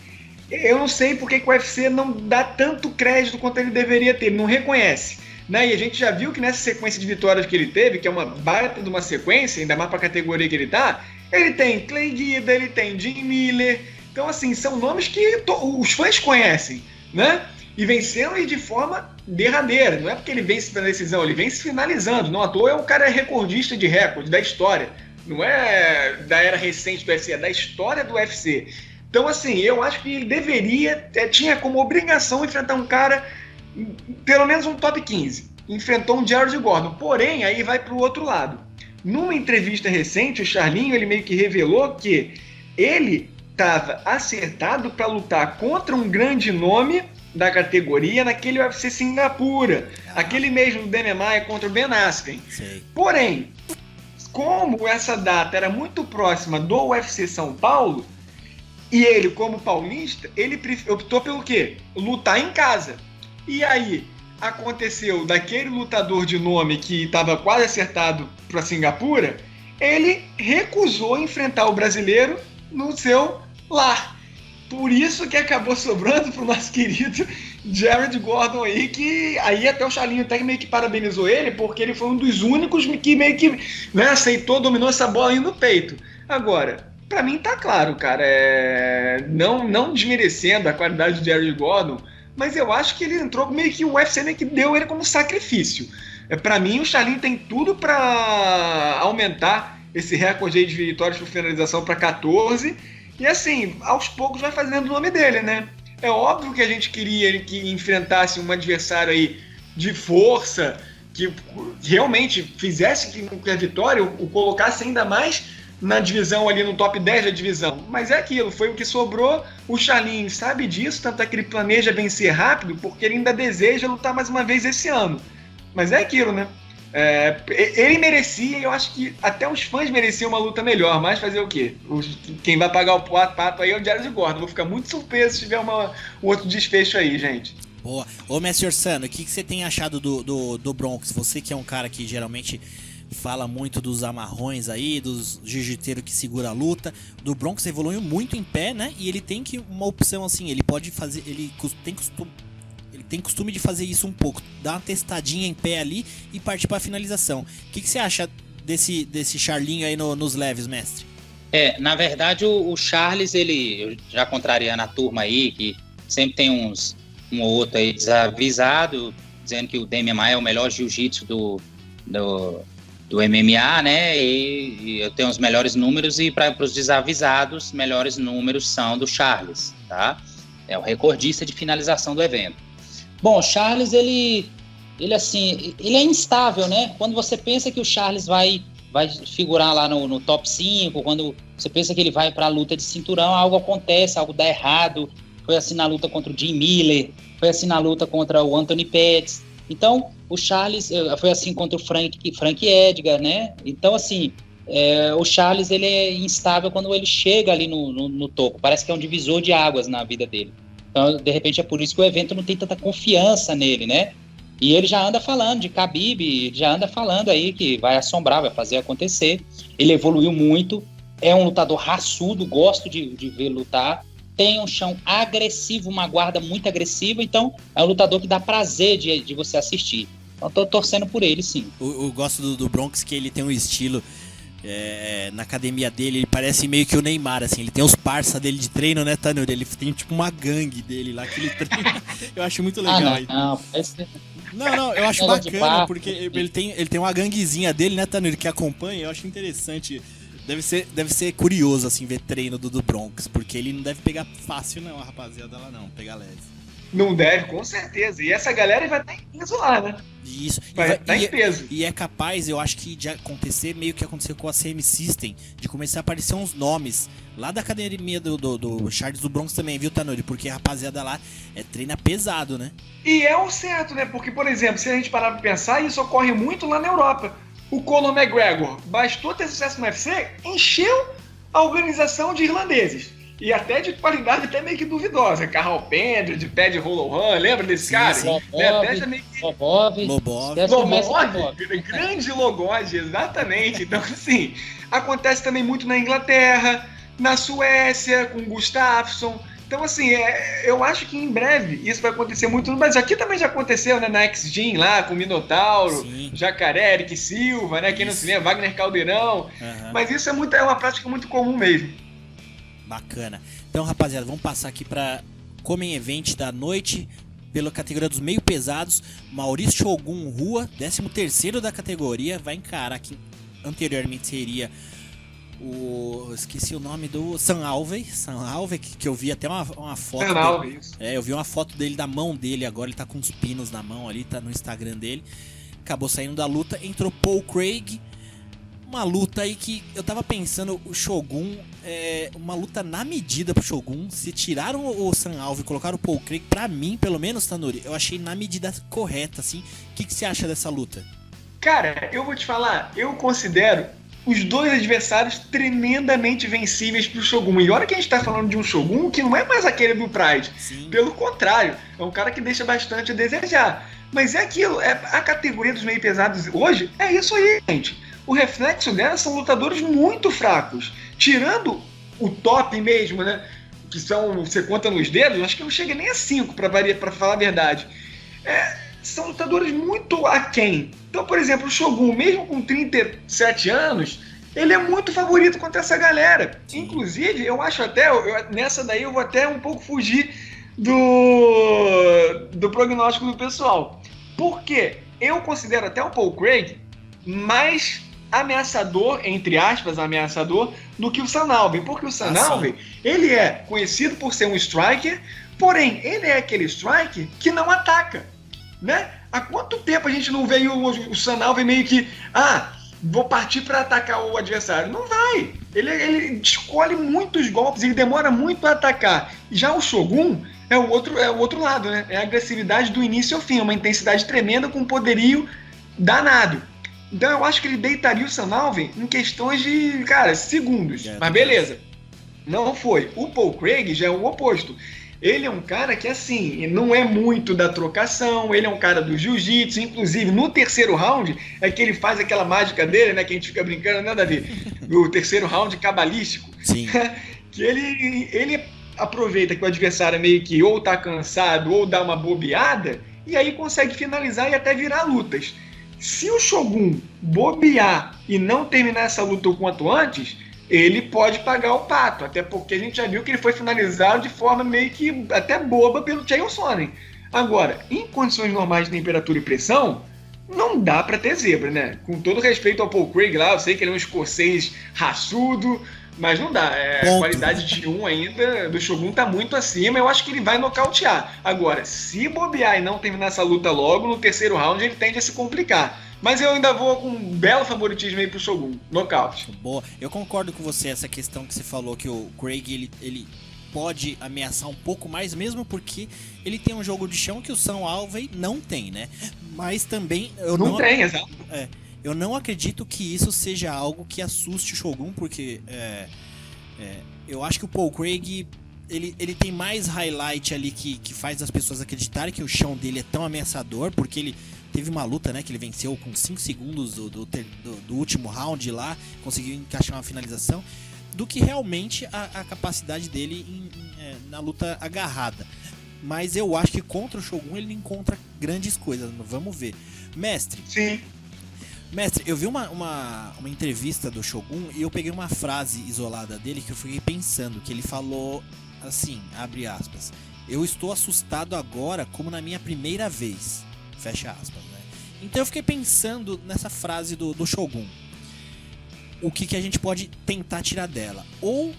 eu não sei porque que o UFC não dá tanto crédito quanto ele deveria ter, ele não reconhece. Né? E a gente já viu que nessa sequência de vitórias que ele teve, que é uma baita de uma sequência, ainda mais pra categoria que ele tá, ele tem Clay Guida, ele tem Jim Miller. Então, assim, são nomes que os fãs conhecem, né? E venceram de forma derradeira. Não é porque ele vence pela decisão, ele vence finalizando. Não à toa é um cara recordista de recorde da história. Não é da era recente do UFC, é da história do UFC. Então, assim, eu acho que ele deveria, tinha como obrigação enfrentar um cara, pelo menos um top 15. Enfrentou um Jared Gordon. Porém, aí vai pro outro lado. Numa entrevista recente, o Charlinho, ele meio que revelou que ele estava acertado para lutar contra um grande nome da categoria naquele UFC Singapura. Aquele mesmo do Demian Maia contra o Ben Askren. Porém, como essa data era muito próxima do UFC São Paulo, e ele, como paulista, ele optou pelo quê? Lutar em casa. E aí, aconteceu daquele lutador de nome que estava quase acertado para Singapura, ele recusou enfrentar o brasileiro no seu lar. Por isso que acabou sobrando pro nosso querido Jared Gordon aí, que aí até o Charlinho até meio que parabenizou ele, porque ele foi um dos únicos que meio que, né, aceitou, dominou essa bola aí no peito. Agora, pra mim tá claro, cara, não desmerecendo a qualidade do Jared Gordon, mas eu acho que ele entrou meio que o UFC meio que deu ele como sacrifício. Pra mim, o Charlinho tem tudo pra aumentar esse recorde aí de vitórias por finalização pra 14, e assim, aos poucos vai fazendo o nome dele, né? É óbvio que a gente queria que enfrentasse um adversário aí de força, que realmente fizesse que a vitória o colocasse ainda mais na divisão ali, no top 10 da divisão. Mas é aquilo, foi o que sobrou. O Charlinho sabe disso, tanto é que ele planeja vencer rápido, porque ele ainda deseja lutar mais uma vez esse ano. Mas é aquilo, né? Ele merecia, eu acho que até os fãs mereciam uma luta melhor, mas fazer o quê? Quem vai pagar o pato aí é o Jared Gordon. Vou ficar muito surpreso se tiver um outro desfecho aí, gente. Boa. Ô, Mestre Orsano, o que você tem achado do Bronx? Você que é um cara que geralmente fala muito dos amarrões aí, dos jiu-jiteiros que segura a luta. Do Bronx evoluiu muito em pé, né? E ele tem uma opção assim, ele pode fazer, ele tem costume de fazer isso um pouco, dar uma testadinha em pé ali e partir para a finalização. O que você acha desse Charlinho aí nos leves, mestre? Na verdade, o Charles, ele, já contrariando a turma aí, que sempre tem um ou outro aí desavisado, dizendo que o Demian Maia é o melhor jiu-jitsu do MMA, né? E eu tenho os melhores números, e para os desavisados, melhores números são do Charles, tá? É o recordista de finalização do evento. Bom, o Charles, ele é instável, né? Quando você pensa que o Charles vai figurar lá no top 5, quando você pensa que ele vai para a luta de cinturão, algo acontece, algo dá errado. Foi assim na luta contra o Jim Miller, foi assim na luta contra o Anthony Pettis. Então, o Charles foi assim contra o Frank Edgar, né? Então, assim, o Charles, ele é instável quando ele chega ali no topo. Parece que é um divisor de águas na vida dele. Então, de repente, é por isso que o evento não tem tanta confiança nele, né? E ele já anda falando de Khabib, já anda falando aí que vai assombrar, vai fazer acontecer. Ele evoluiu muito, é um lutador raçudo, gosto de ver lutar. tem um chão agressivo, uma guarda muito agressiva, então é um lutador que dá prazer de você assistir. Então tô torcendo por ele, sim. Eu gosto do Bronx, que ele tem um estilo na academia dele, ele parece meio que o Neymar, assim, ele tem os parça dele de treino, né, Tanur? Ele tem tipo uma gangue dele lá que ele treina. Eu acho muito legal. Não, eu acho bacana, porque ele tem uma ganguezinha dele, né, Tanur, que acompanha, eu acho interessante. Deve ser curioso, assim, ver treino do Bronx, porque ele não deve pegar fácil, não, a rapaziada lá não, pegar leve. Não deve, com certeza. E essa galera vai estar em peso lá, né? Isso. Vai estar em peso. E é capaz, eu acho que de acontecer, meio que aconteceu com a CM System, de começar a aparecer uns nomes lá da academia do Charles do Bronx também, viu, Tanuri? Porque a rapaziada lá treina pesado, né? E é o certo, né? Porque, por exemplo, se a gente parar pra pensar, isso ocorre muito lá na Europa. O Conor McGregor bastou ter sucesso no UFC, encheu a organização de irlandeses. E até de qualidade até meio que duvidosa. Carl Pendred, Paddy Holohan, lembra desse cara? Lobov. Grande Logod, exatamente. Então, assim, acontece também muito na Inglaterra, na Suécia, com Gustafsson. Então, assim, eu acho que em breve isso vai acontecer muito no Brasil. Aqui também já aconteceu, né? Na X-Gym lá, com o Minotauro, sim. Jacaré, Eric Silva, né? Quem não se lembra, Wagner Caldeirão. Uhum. Mas isso é uma prática muito comum mesmo. Bacana. Então, rapaziada, vamos passar aqui para Common Event da noite, pela categoria dos meio pesados. Maurício Shogun Rua, 13º da categoria, vai encarar quem anteriormente seria esqueci o nome do Sam Alvey, que eu vi até uma foto dele. Eu vi uma foto dele, da mão dele agora, ele tá com uns pinos na mão ali, tá no Instagram dele. Acabou saindo da luta, entrou Paul Craig. Uma luta aí que eu tava pensando, o Shogun, uma luta na medida pro Shogun. Se tiraram o Sam Alvey e colocaram o Paul Craig, pra mim, pelo menos, Tanuri, eu achei na medida correta, assim. O que você acha dessa luta? Cara, eu vou te falar, eu considero os dois adversários tremendamente vencíveis pro Shogun. E olha que a gente tá falando de um Shogun que não é mais aquele do Pride. Sim. Pelo contrário, é um cara que deixa bastante a desejar. Mas é aquilo, a categoria dos meio pesados hoje é isso aí, gente. O reflexo dela são lutadores muito fracos. Tirando o top mesmo, né? Que são, você conta nos dedos, acho que não chega nem a 5, pra falar a verdade. São lutadores muito aquém. Então, por exemplo, o Shogun, mesmo com 37 anos, ele é muito favorito contra essa galera. Inclusive, eu acho até, nessa daí eu vou até um pouco fugir do prognóstico do pessoal. Porque eu considero até o Paul Craig mais ameaçador, entre aspas, ameaçador, do que o Sam Alvey. Porque o Sam Alvey, ele é conhecido por ser um striker, porém, ele é aquele striker que não ataca, né? Há quanto tempo a gente não veio o Sam Alvey meio que, vou partir para atacar o adversário? Não vai. Ele escolhe muitos golpes, ele demora muito a atacar. Já o Shogun é o outro lado, né? É a agressividade do início ao fim, uma intensidade tremenda com um poderio danado. Então eu acho que ele deitaria o Sam Alvey em questões de, segundos. Mas beleza. Não foi. O Paul Craig já é o oposto. Ele é um cara que, assim, não é muito da trocação, ele é um cara do jiu-jitsu, inclusive no terceiro round é que ele faz aquela mágica dele, né, que a gente fica brincando, né, Davi? O terceiro round cabalístico. Sim. Que ele aproveita que o adversário meio que ou tá cansado ou dá uma bobeada, e aí consegue finalizar e até virar lutas. Se o Shogun bobear e não terminar essa luta o quanto antes, ele pode pagar o pato, até porque a gente já viu que ele foi finalizado de forma meio que até boba pelo Chael Sonnen. Agora, em condições normais de temperatura e pressão, não dá pra ter zebra, né? Com todo respeito ao Paul Craig lá, eu sei que ele é um escocês raçudo, mas não dá. A qualidade de ainda do Shogun tá muito acima, eu acho que ele vai nocautear. Agora, se bobear e não terminar essa luta logo, no terceiro round ele tende a se complicar. Mas eu ainda vou com um belo favoritismo aí pro Shogun, nocaute. Boa, eu concordo com você, essa questão que você falou, que o Craig, ele pode ameaçar um pouco mais, mesmo porque ele tem um jogo de chão que o Sam Alvey não tem, né? Mas também... exato. Eu não acredito que isso seja algo que assuste o Shogun, porque eu acho que o Paul Craig, ele tem mais highlight ali que faz as pessoas acreditarem que o chão dele é tão ameaçador, porque ele teve uma luta, né, que ele venceu com 5 segundos do último round lá, conseguiu encaixar uma finalização. do que realmente a capacidade dele na luta agarrada. Mas eu acho que contra o Shogun ele encontra grandes coisas. Vamos ver. Mestre. Sim. Mestre, eu vi uma entrevista do Shogun e eu peguei uma frase isolada dele que eu fiquei pensando, que ele falou assim, abre aspas, eu estou assustado agora como na minha primeira vez, fecha aspas, né? Então eu fiquei pensando nessa frase do Shogun. O que a gente pode tentar tirar dela? Ou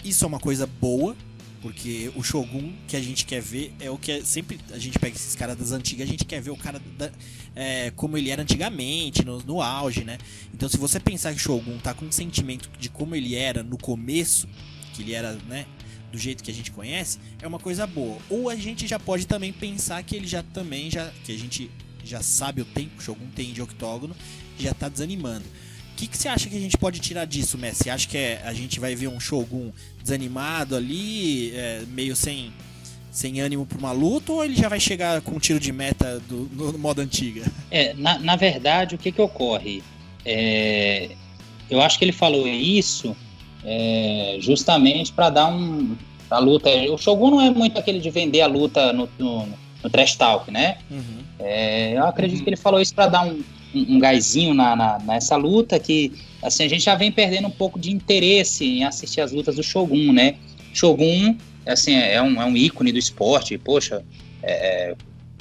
isso é uma coisa boa, porque o Shogun que a gente quer ver é o que sempre a gente pega esses caras das antigas, a gente quer ver o cara como ele era antigamente, no auge, né? Então se você pensar que o Shogun tá com um sentimento de como ele era no começo, que ele era, né, do jeito que a gente conhece, é uma coisa boa. Ou a gente já pode também pensar que ele que a gente já sabe o tempo que o Shogun tem de octógono, já tá desanimando. O que você acha que a gente pode tirar disso, Messi? Você acha que a gente vai ver um Shogun desanimado ali, meio sem ânimo para uma luta, ou ele já vai chegar com um tiro de meta no modo antiga? Na verdade, o que ocorre? Eu acho que ele falou isso justamente para dar a luta. O Shogun não é muito aquele de vender a luta no trash talk, né? Uhum. Eu acredito que ele falou isso para dar um gásinho nessa luta, que assim, a gente já vem perdendo um pouco de interesse em assistir as lutas do Shogun, né? Shogun assim, é um ícone do esporte, poxa,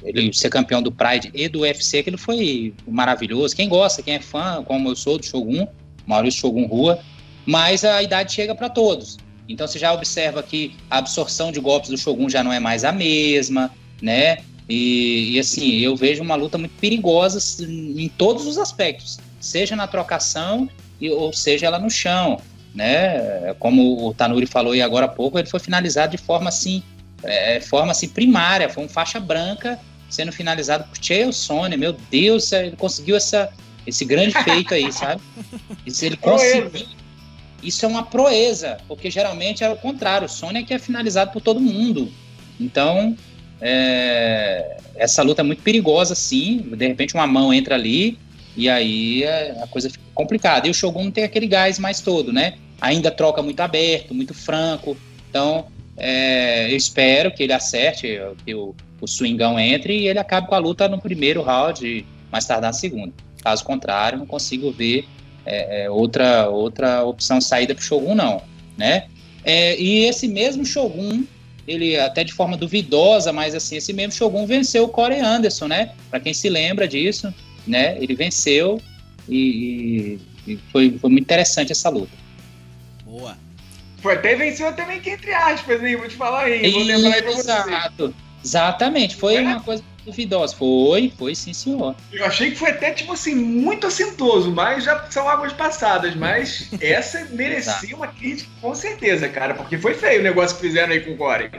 ele ser campeão do Pride e do UFC, aquilo foi maravilhoso. Quem gosta, quem é fã, como eu sou do Shogun, Maurício Shogun Rua, mas a idade chega para todos. Então você já observa que a absorção de golpes do Shogun já não é mais a mesma, né? E assim, eu vejo uma luta muito perigosa em todos os aspectos, seja na trocação ou seja ela no chão, né? Como o Tanuri falou aí agora há pouco, ele foi finalizado de forma assim primária, foi um faixa branca sendo finalizado por Chael Sonnen. Meu Deus, ele conseguiu esse grande feito aí, sabe? Ele conseguiu. Isso é uma proeza, porque geralmente é o contrário, o Sonnen é que é finalizado por todo mundo. Então essa luta é muito perigosa, sim. De repente uma mão entra ali e aí a coisa fica complicada. E o Shogun não tem aquele gás mais todo, né? Ainda troca muito aberto, muito franco. Então eu espero que ele acerte, que o swingão entre e ele acabe com a luta no primeiro round, mais tardar na segunda. Caso contrário, não consigo ver outra opção saída para o Shogun, não, né? E esse mesmo Shogun, ele até de forma duvidosa, mas assim, esse mesmo Shogun venceu o Corey Anderson, né? Para quem se lembra disso, né? Ele venceu e foi muito interessante essa luta. Boa. Foi até venceu também que entre aspas, hein? Vou te falar aí, vou lembrar aí pra você. Exatamente, foi uma coisa duvidosa. Foi sim, senhor. Eu achei que foi até, tipo assim, muito assintoso, mas já são águas passadas. Mas essa merecia uma crítica, com certeza, cara, porque foi feio o negócio que fizeram aí com o Corey.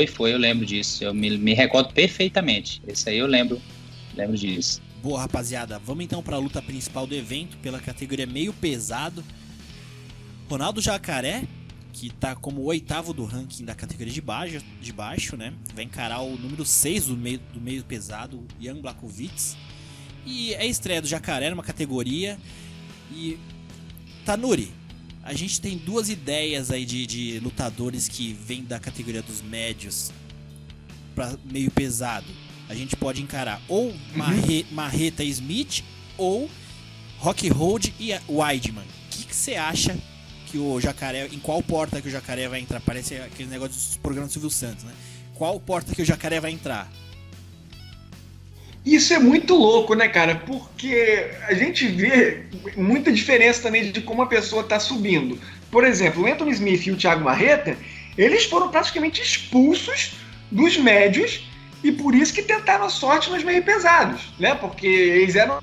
Foi, eu lembro disso. Eu me recordo perfeitamente. Esse aí eu lembro disso. Boa, rapaziada. Vamos então para a luta principal do evento, pela categoria meio pesado. Ronaldo Jacaré, que tá como o 8º do ranking da categoria de baixo, né? Vai encarar o número 6 do meio pesado, Jan Blachowicz. E é a estreia do Jacaré numa categoria. E Tanuri, a gente tem duas ideias aí de lutadores que vêm da categoria dos médios para meio pesado. A gente pode encarar ou Marreta e Smith ou Rockhold e Weidman. O que você acha que o Jacaré, em qual porta que o Jacaré vai entrar? Parece aquele negócio dos programas do Silvio Santos, né? Qual porta que o Jacaré vai entrar? Isso é muito louco, né, cara? Porque a gente vê muita diferença também de como a pessoa tá subindo. Por exemplo, o Anthony Smith e o Thiago Marreta, eles foram praticamente expulsos dos médios e por isso que tentaram a sorte nos meio pesados, né? Porque eles eram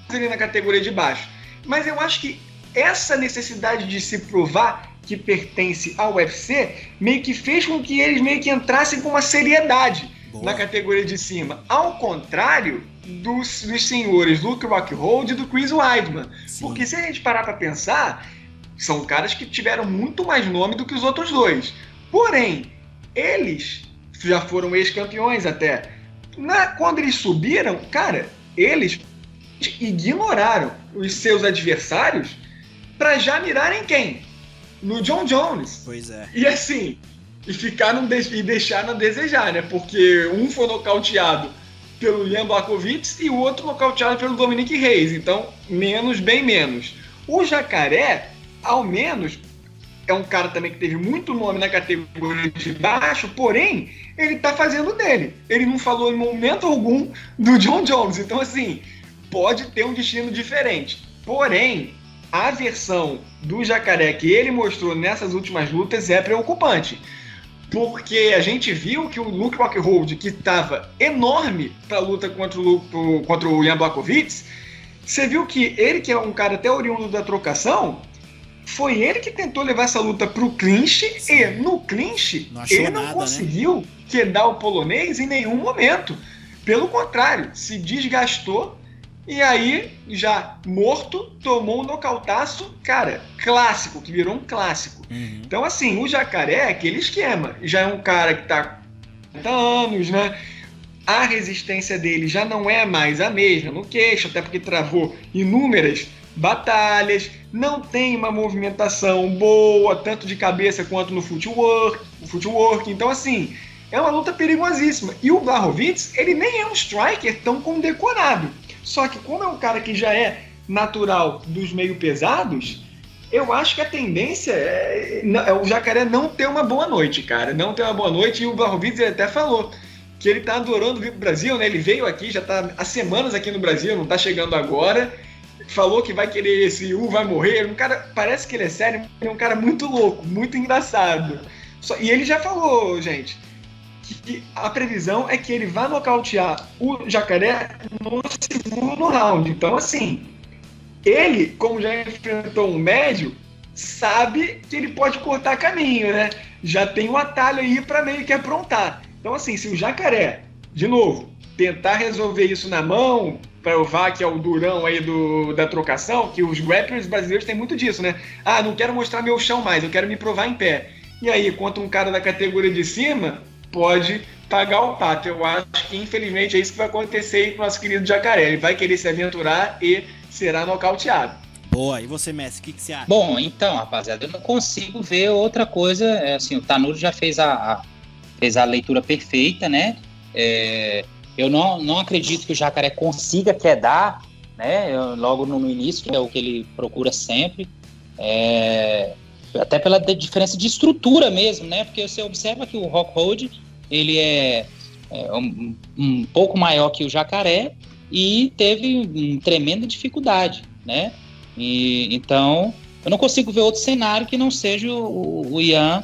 ali na categoria de baixo. Mas eu acho que essa necessidade de se provar que pertence ao UFC meio que fez com que eles meio que entrassem com uma seriedade na categoria de cima. Ao contrário dos senhores Luke Rockhold e do Chris Weidman. Sim. Porque se a gente parar para pensar, são caras que tiveram muito mais nome do que os outros dois. Porém, eles já foram ex-campeões até. Quando eles subiram, cara, eles ignoraram os seus adversários para já mirarem quem? no John Jones. Pois é. E assim, e deixaram a desejar, né? Porque um foi nocauteado pelo Jan Blachowicz e o outro nocauteado pelo Dominic Reyes. Então, bem menos. O Jacaré, ao menos, é um cara também que teve muito nome na categoria de baixo, porém, ele tá fazendo dele. Ele não falou em momento algum do John Jones. Então, assim, pode ter um destino diferente. Porém, a versão do Jacaré que ele mostrou nessas últimas lutas é preocupante. Porque a gente viu que o Luke Rockhold, que estava enorme para a luta contra o Jan Blachowicz, você viu que ele, que é um cara até oriundo da trocação, foi ele que tentou levar essa luta pro clinch. Sim. E no clinch ele não conseguiu quedar o polonês em nenhum momento. Pelo contrário, se desgastou e aí, já morto, tomou um nocautaço, cara, clássico, que virou um clássico. Uhum. Então, assim, o Jacaré é aquele esquema. Já é um cara que tá com 40 anos, né? A resistência dele já não é mais a mesma no queixo, até porque travou inúmeras batalhas, não tem uma movimentação boa, tanto de cabeça quanto no footwork. Então, assim, é uma luta perigosíssima. E o Blachowicz, ele nem é um striker tão condecorado. Só que como é um cara que já é natural dos meio pesados, eu acho que a tendência é o Jacaré não ter uma boa noite, cara. Não ter uma boa noite. E o Blachowicz até falou que ele tá adorando vir pro Brasil, né? Ele veio aqui, já tá há semanas aqui no Brasil, não tá chegando agora. Falou que vai querer esse vai morrer. Um cara, parece que ele é sério, é um cara muito louco, muito engraçado. E ele já falou, gente, que a previsão é que ele vai nocautear o Jacaré no segundo round. Então, assim, ele, como já enfrentou um médio, sabe que ele pode cortar caminho, né? Já tem um atalho aí para meio que aprontar. Então, assim, se o Jacaré, de novo, tentar resolver isso na mão, provar que é o durão aí da trocação, que os grapplers brasileiros têm muito disso, né? Ah, não quero mostrar meu chão mais, eu quero me provar em pé. E aí, contra um cara da categoria de cima, pode pagar o pato. Eu acho que, infelizmente, é isso que vai acontecer aí com o nosso querido Jacaré. Ele vai querer se aventurar e será nocauteado. Boa. E você, Messi, o que você acha? Bom, então, rapaziada, eu não consigo ver outra coisa. Assim, o Tanuri já fez a leitura perfeita, né? Eu não acredito que o Jacaré consiga quedar, né? Logo no início, que é o que ele procura sempre. Até pela diferença de estrutura mesmo, né? Porque você observa que o Rockhold, ele é um pouco maior que o Jacaré e teve uma tremenda dificuldade, né? Então, eu não consigo ver outro cenário que não seja o Ian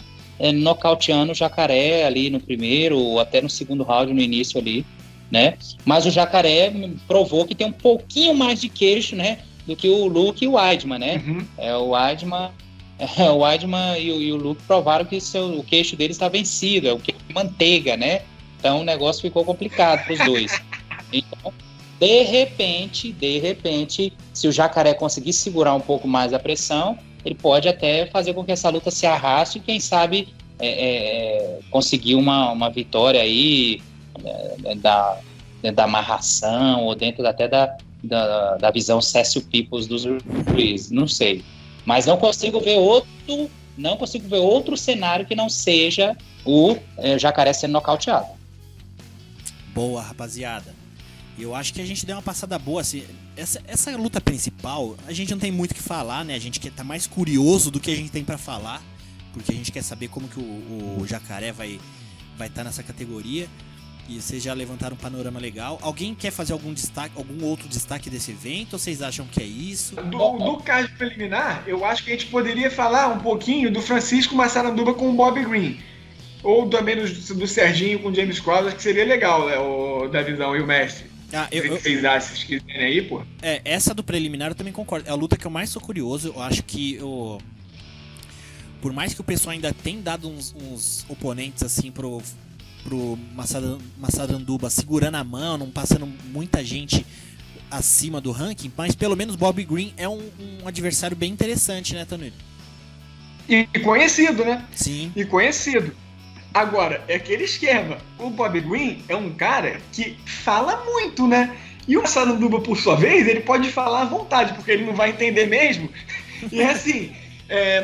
nocauteando o Jacaré ali no primeiro ou até no segundo round, no início ali, né? Mas o Jacaré provou que tem um pouquinho mais de queixo, né? Do que o Luke e o Weidman, né? Uhum. O Weidman e o Luke provaram que o queixo deles está vencido, é o queixo de manteiga, né? Então o negócio ficou complicado para os dois. Então, de repente, se o Jacaré conseguir segurar um pouco mais a pressão, ele pode até fazer com que essa luta se arraste e, quem sabe, conseguir uma vitória aí da amarração ou dentro até da visão Cécio Peoples dos juízes, não sei. Mas não consigo ver outro cenário que não seja o Jacaré sendo nocauteado. Boa, rapaziada. Eu acho que a gente deu uma passada boa, assim. Essa luta principal, a gente não tem muito o que falar, né? A gente tá mais curioso do que a gente tem pra falar, porque a gente quer saber como que o Jacaré vai estar nessa categoria. E vocês já levantaram um panorama legal. Alguém quer fazer algum outro destaque desse evento? Ou vocês acham que é isso? Do card preliminar, eu acho que a gente poderia falar um pouquinho do Francisco Massaranduba com o Bob Green. Ou também do Serginho com o James Crowder, que seria legal, né? O Davizão e o Mestre. O que vocês acham? Se quiserem aí, pô? Essa do preliminar eu também concordo. É a luta que eu mais sou curioso. Eu acho que por mais que o pessoal ainda tenha dado uns oponentes assim pro Massaranduba segurando a mão, não passando muita gente acima do ranking, mas pelo menos Bob Green é um adversário bem interessante, né, Tanuri? E conhecido, né? Sim. E conhecido. Agora, é aquele esquema. O Bob Green é um cara que fala muito, né? E o Massaranduba, por sua vez, ele pode falar à vontade, porque ele não vai entender mesmo. E assim,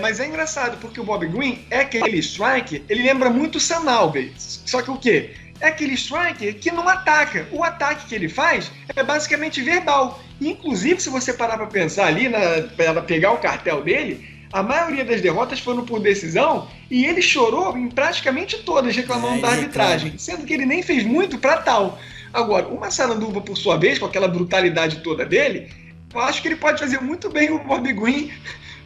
Mas é engraçado, porque o Bob Green é aquele striker, ele lembra muito o Sam Alvey. Só que o quê? É aquele striker que não ataca. O ataque que ele faz é basicamente verbal. Inclusive, se você parar para pensar ali, para pegar o cartel dele, a maioria das derrotas foram por decisão e ele chorou em praticamente todas, reclamando da arbitragem. Sendo que ele nem fez muito para tal. Agora, o Massaranduba, por sua vez, com aquela brutalidade toda dele, eu acho que ele pode fazer muito bem o Bob Green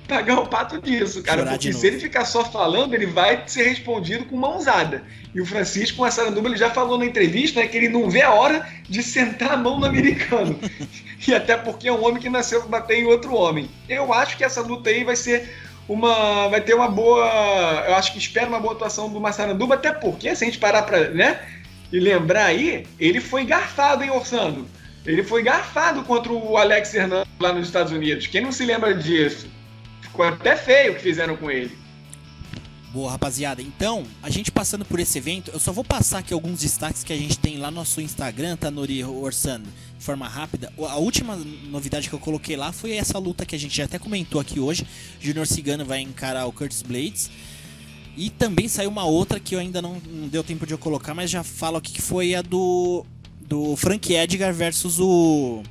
pagar o pato disso, cara. Porque se ele ficar só falando, ele vai ser respondido com mãozada. E o Francisco Massaranduba, ele já falou na entrevista, né, que ele não vê a hora de sentar a mão no americano. E até porque é um homem que nasceu para bater em outro homem. Eu acho que essa luta aí vai ter uma boa... Eu acho que espero uma boa atuação do Massaranduba, até porque, se a gente parar para, né, e lembrar aí, ele foi garfado, hein, Orçando? Ele foi garfado contra o Alex Hernandez lá nos Estados Unidos. Quem não se lembra disso? Ficou até feio o que fizeram com ele. Boa, rapaziada. Então, a gente passando por esse evento, eu só vou passar aqui alguns destaques que a gente tem lá no nosso Instagram, Tanuri Orçando, de forma rápida. A última novidade que eu coloquei lá foi essa luta que a gente já até comentou aqui hoje. Junior Cigano vai encarar o Curtis Blades. E também saiu uma outra que eu ainda não deu tempo de eu colocar, mas já falo aqui, que foi a do Frank Edgar versus o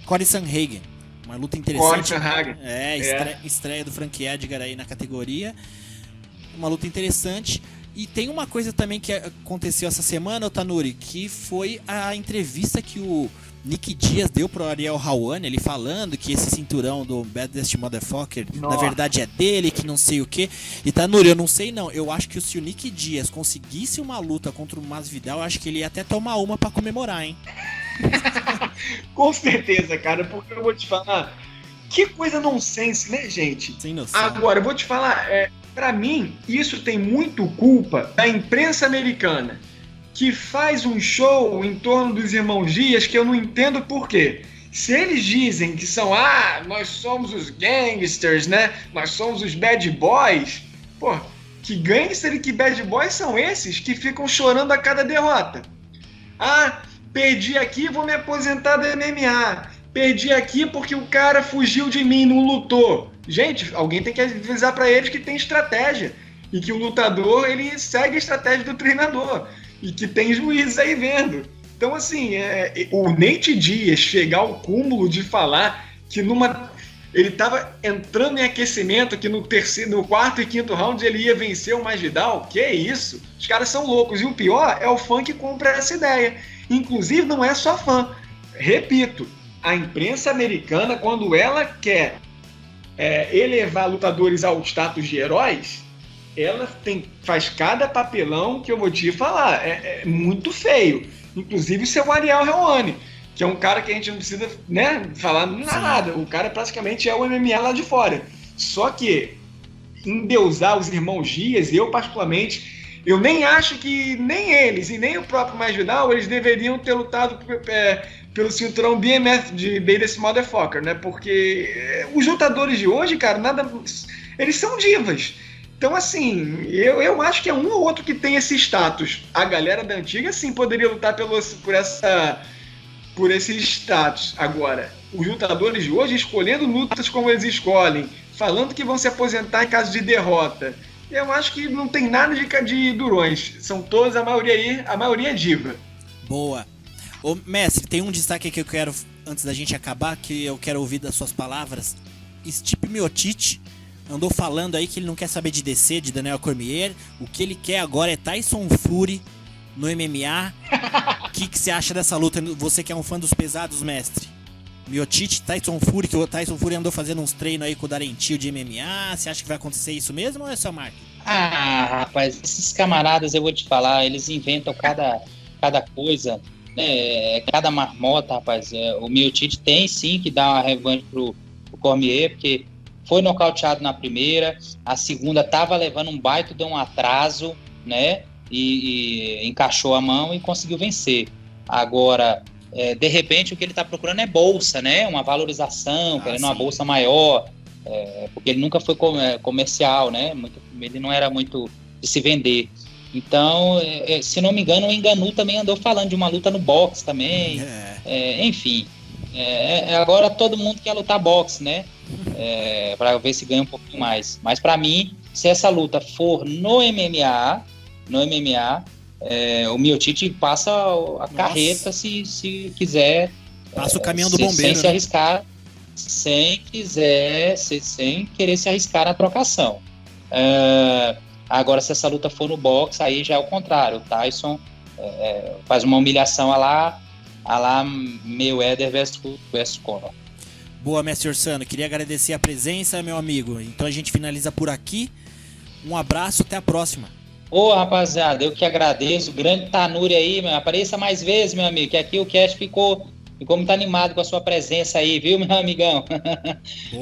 Corey Sanhagen. Uma luta interessante. Estreia do Frank Edgar aí na categoria. Uma luta interessante. E tem uma coisa também que aconteceu essa semana, Tanuri, que foi a entrevista que o Nick Diaz deu pro Ariel Helwani, ele falando que esse cinturão do Baddest Motherfucker, na verdade é dele, que não sei o que. E Tanuri, eu não sei não, eu acho que se o Nick Diaz conseguisse uma luta contra o Masvidal, eu acho que ele ia até tomar uma pra comemorar, hein? Com certeza, cara, porque eu vou te falar, que coisa nonsense, né, gente? Sem noção. Agora, eu vou te falar, pra mim, isso tem muito culpa da imprensa americana, que faz um show em torno dos irmãos Dias que eu não entendo por quê. Se eles dizem que são, nós somos os gangsters, né? Nós somos os bad boys. Pô, que gangster e que bad boys são esses que ficam chorando a cada derrota? Perdi aqui, vou me aposentar da MMA. Perdi aqui porque o cara fugiu de mim, não lutou. Gente, alguém tem que avisar pra eles que tem estratégia. E que o lutador, ele segue a estratégia do treinador. E que tem juízes aí vendo. Então, assim, o Nate Diaz chegar ao cúmulo de falar que ele estava entrando em aquecimento, que no quarto e quinto round ele ia vencer o Masvidal. Que isso? Os caras são loucos. E o pior é o fã que compra essa ideia. Inclusive, não é só fã. Repito, a imprensa americana, quando ela quer elevar lutadores ao status de heróis, ela faz cada papelão que eu vou te falar. É muito feio. Inclusive o seu Ariel Helwani, que é um cara que a gente não precisa, né, falar nada. O cara praticamente é o MMA lá de fora. Só que endeusar os irmãos Dias, eu particularmente, eu nem acho que nem eles e nem o próprio Masvidal, eles deveriam ter lutado pelo cinturão BMF de Baddest Motherfucker, né? Porque os lutadores de hoje, cara, eles são divas. Então, assim, eu acho que é um ou outro que tem esse status. A galera da antiga, sim, poderia lutar por esse status. Agora, os lutadores de hoje escolhendo lutas como eles escolhem, falando que vão se aposentar em caso de derrota, eu acho que não tem nada de durões. São todos, a maioria é diva. Boa. Ô, mestre, tem um destaque que eu quero, antes da gente acabar, que eu quero ouvir das suas palavras. Stipe Miocic andou falando aí que ele não quer saber de DC, de Daniel Cormier. O que ele quer agora é Tyson Fury no MMA. O que você acha dessa luta? Você que é um fã dos pesados, mestre. Miocic, Tyson Fury, que o Tyson Fury andou fazendo uns treinos aí com o Darentio de MMA. Você acha que vai acontecer isso mesmo ou é só marketing? Rapaz, esses camaradas, eu vou te falar, eles inventam cada coisa, cada marmota, rapaz. O Miocic tem sim que dar uma revanche pro Cormier, porque foi nocauteado na primeira, a segunda tava levando um baita de um atraso, né? E encaixou a mão e conseguiu vencer. Agora, de repente, o que ele tá procurando é bolsa, né? Uma valorização, querendo uma bolsa maior, porque ele nunca foi comercial, né? Ele não era muito de se vender. Então, se não me engano, o Ngannou também andou falando de uma luta no boxe também. Enfim, agora todo mundo quer lutar boxe, né? para ver se ganha um pouquinho mais. Mas para mim, se essa luta for no MMA, o Miocic passa a carreta se quiser. Passa o caminhão do bombeiro. Sem se arriscar, sem querer se arriscar na trocação. Agora, se essa luta for no boxe, aí já é o contrário. O Tyson faz uma humilhação a lá Mayweather versus Conor. Boa, mestre Orsano. Queria agradecer a presença, meu amigo. Então a gente finaliza por aqui. Um abraço, até a próxima. Rapaziada, eu que agradeço. Grande Tanuri aí, meu. Apareça mais vezes, meu amigo, que aqui o cast ficou muito animado com a sua presença aí, viu, meu amigão?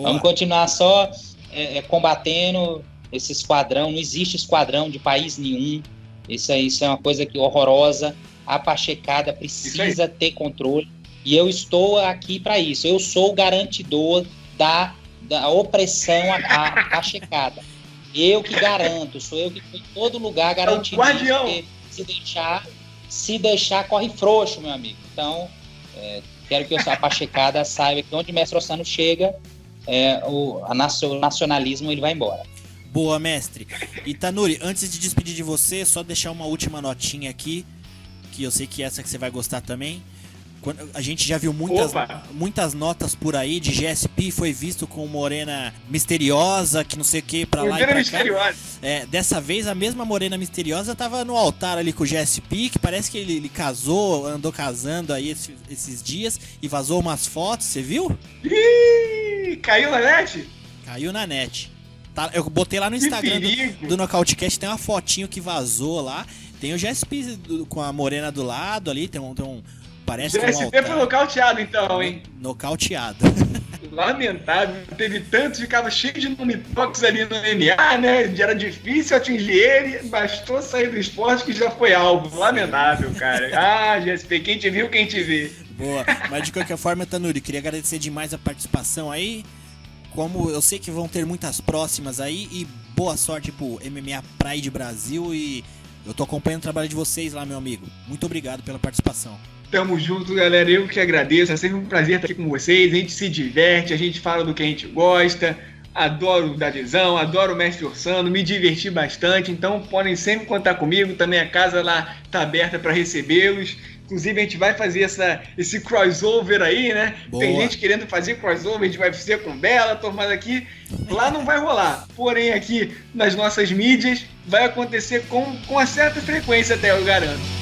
Vamos continuar só combatendo esse esquadrão. Não existe esquadrão de país nenhum. Isso é uma coisa horrorosa. A pachecada precisa ter controle. E eu estou aqui para isso. Eu sou o garantidor da opressão à pachecada. Eu que garanto. Sou eu que estou em todo lugar garantindo isso. Porque se deixar, corre frouxo, meu amigo. Então, quero que a pachecada saiba que onde o mestre Orsano chega, o nacionalismo ele vai embora. Boa, mestre. E Tanuri, antes de despedir de você, só deixar uma última notinha aqui, que eu sei que essa que você vai gostar também. A gente já viu muitas notas por aí de GSP foi visto com morena misteriosa, que não sei o que, pra lá e pra cá. Dessa vez a mesma morena misteriosa tava no altar ali com o GSP, que parece que ele casou, andou casando aí esses dias e vazou umas fotos, você viu? Ih, caiu na net? Caiu na net. Tá, eu botei lá no Instagram do Nocautecast, tem uma fotinho que vazou lá, tem o GSP com a morena do lado ali, tem um parece que é um altar. GSP foi nocauteado então, hein? Nocauteado. Lamentável, teve tantos, ficava cheio de nome toques ali no MMA, né? Era difícil atingir ele, bastou sair do esporte que já foi alvo. Lamentável, cara. GSP, quem te viu, quem te vê. Boa, mas de qualquer forma, Tanuri, queria agradecer demais a participação aí. Como eu sei que vão ter muitas próximas aí, e boa sorte pro MMA Pride Brasil, e eu tô acompanhando o trabalho de vocês lá, meu amigo. Muito obrigado pela participação. Tamo junto, galera. Eu que agradeço. É sempre um prazer estar aqui com vocês. A gente se diverte, a gente fala do que a gente gosta. Adoro o Dadizão, adoro o mestre Orsano, me diverti bastante. Então podem sempre contar comigo. Também a casa lá tá aberta para recebê-los. Inclusive a gente vai fazer esse crossover aí, né? Boa. Tem gente querendo fazer crossover de UFC com Bellator, mas aqui lá não vai rolar. Porém aqui nas nossas mídias vai acontecer com uma certa frequência, até eu garanto.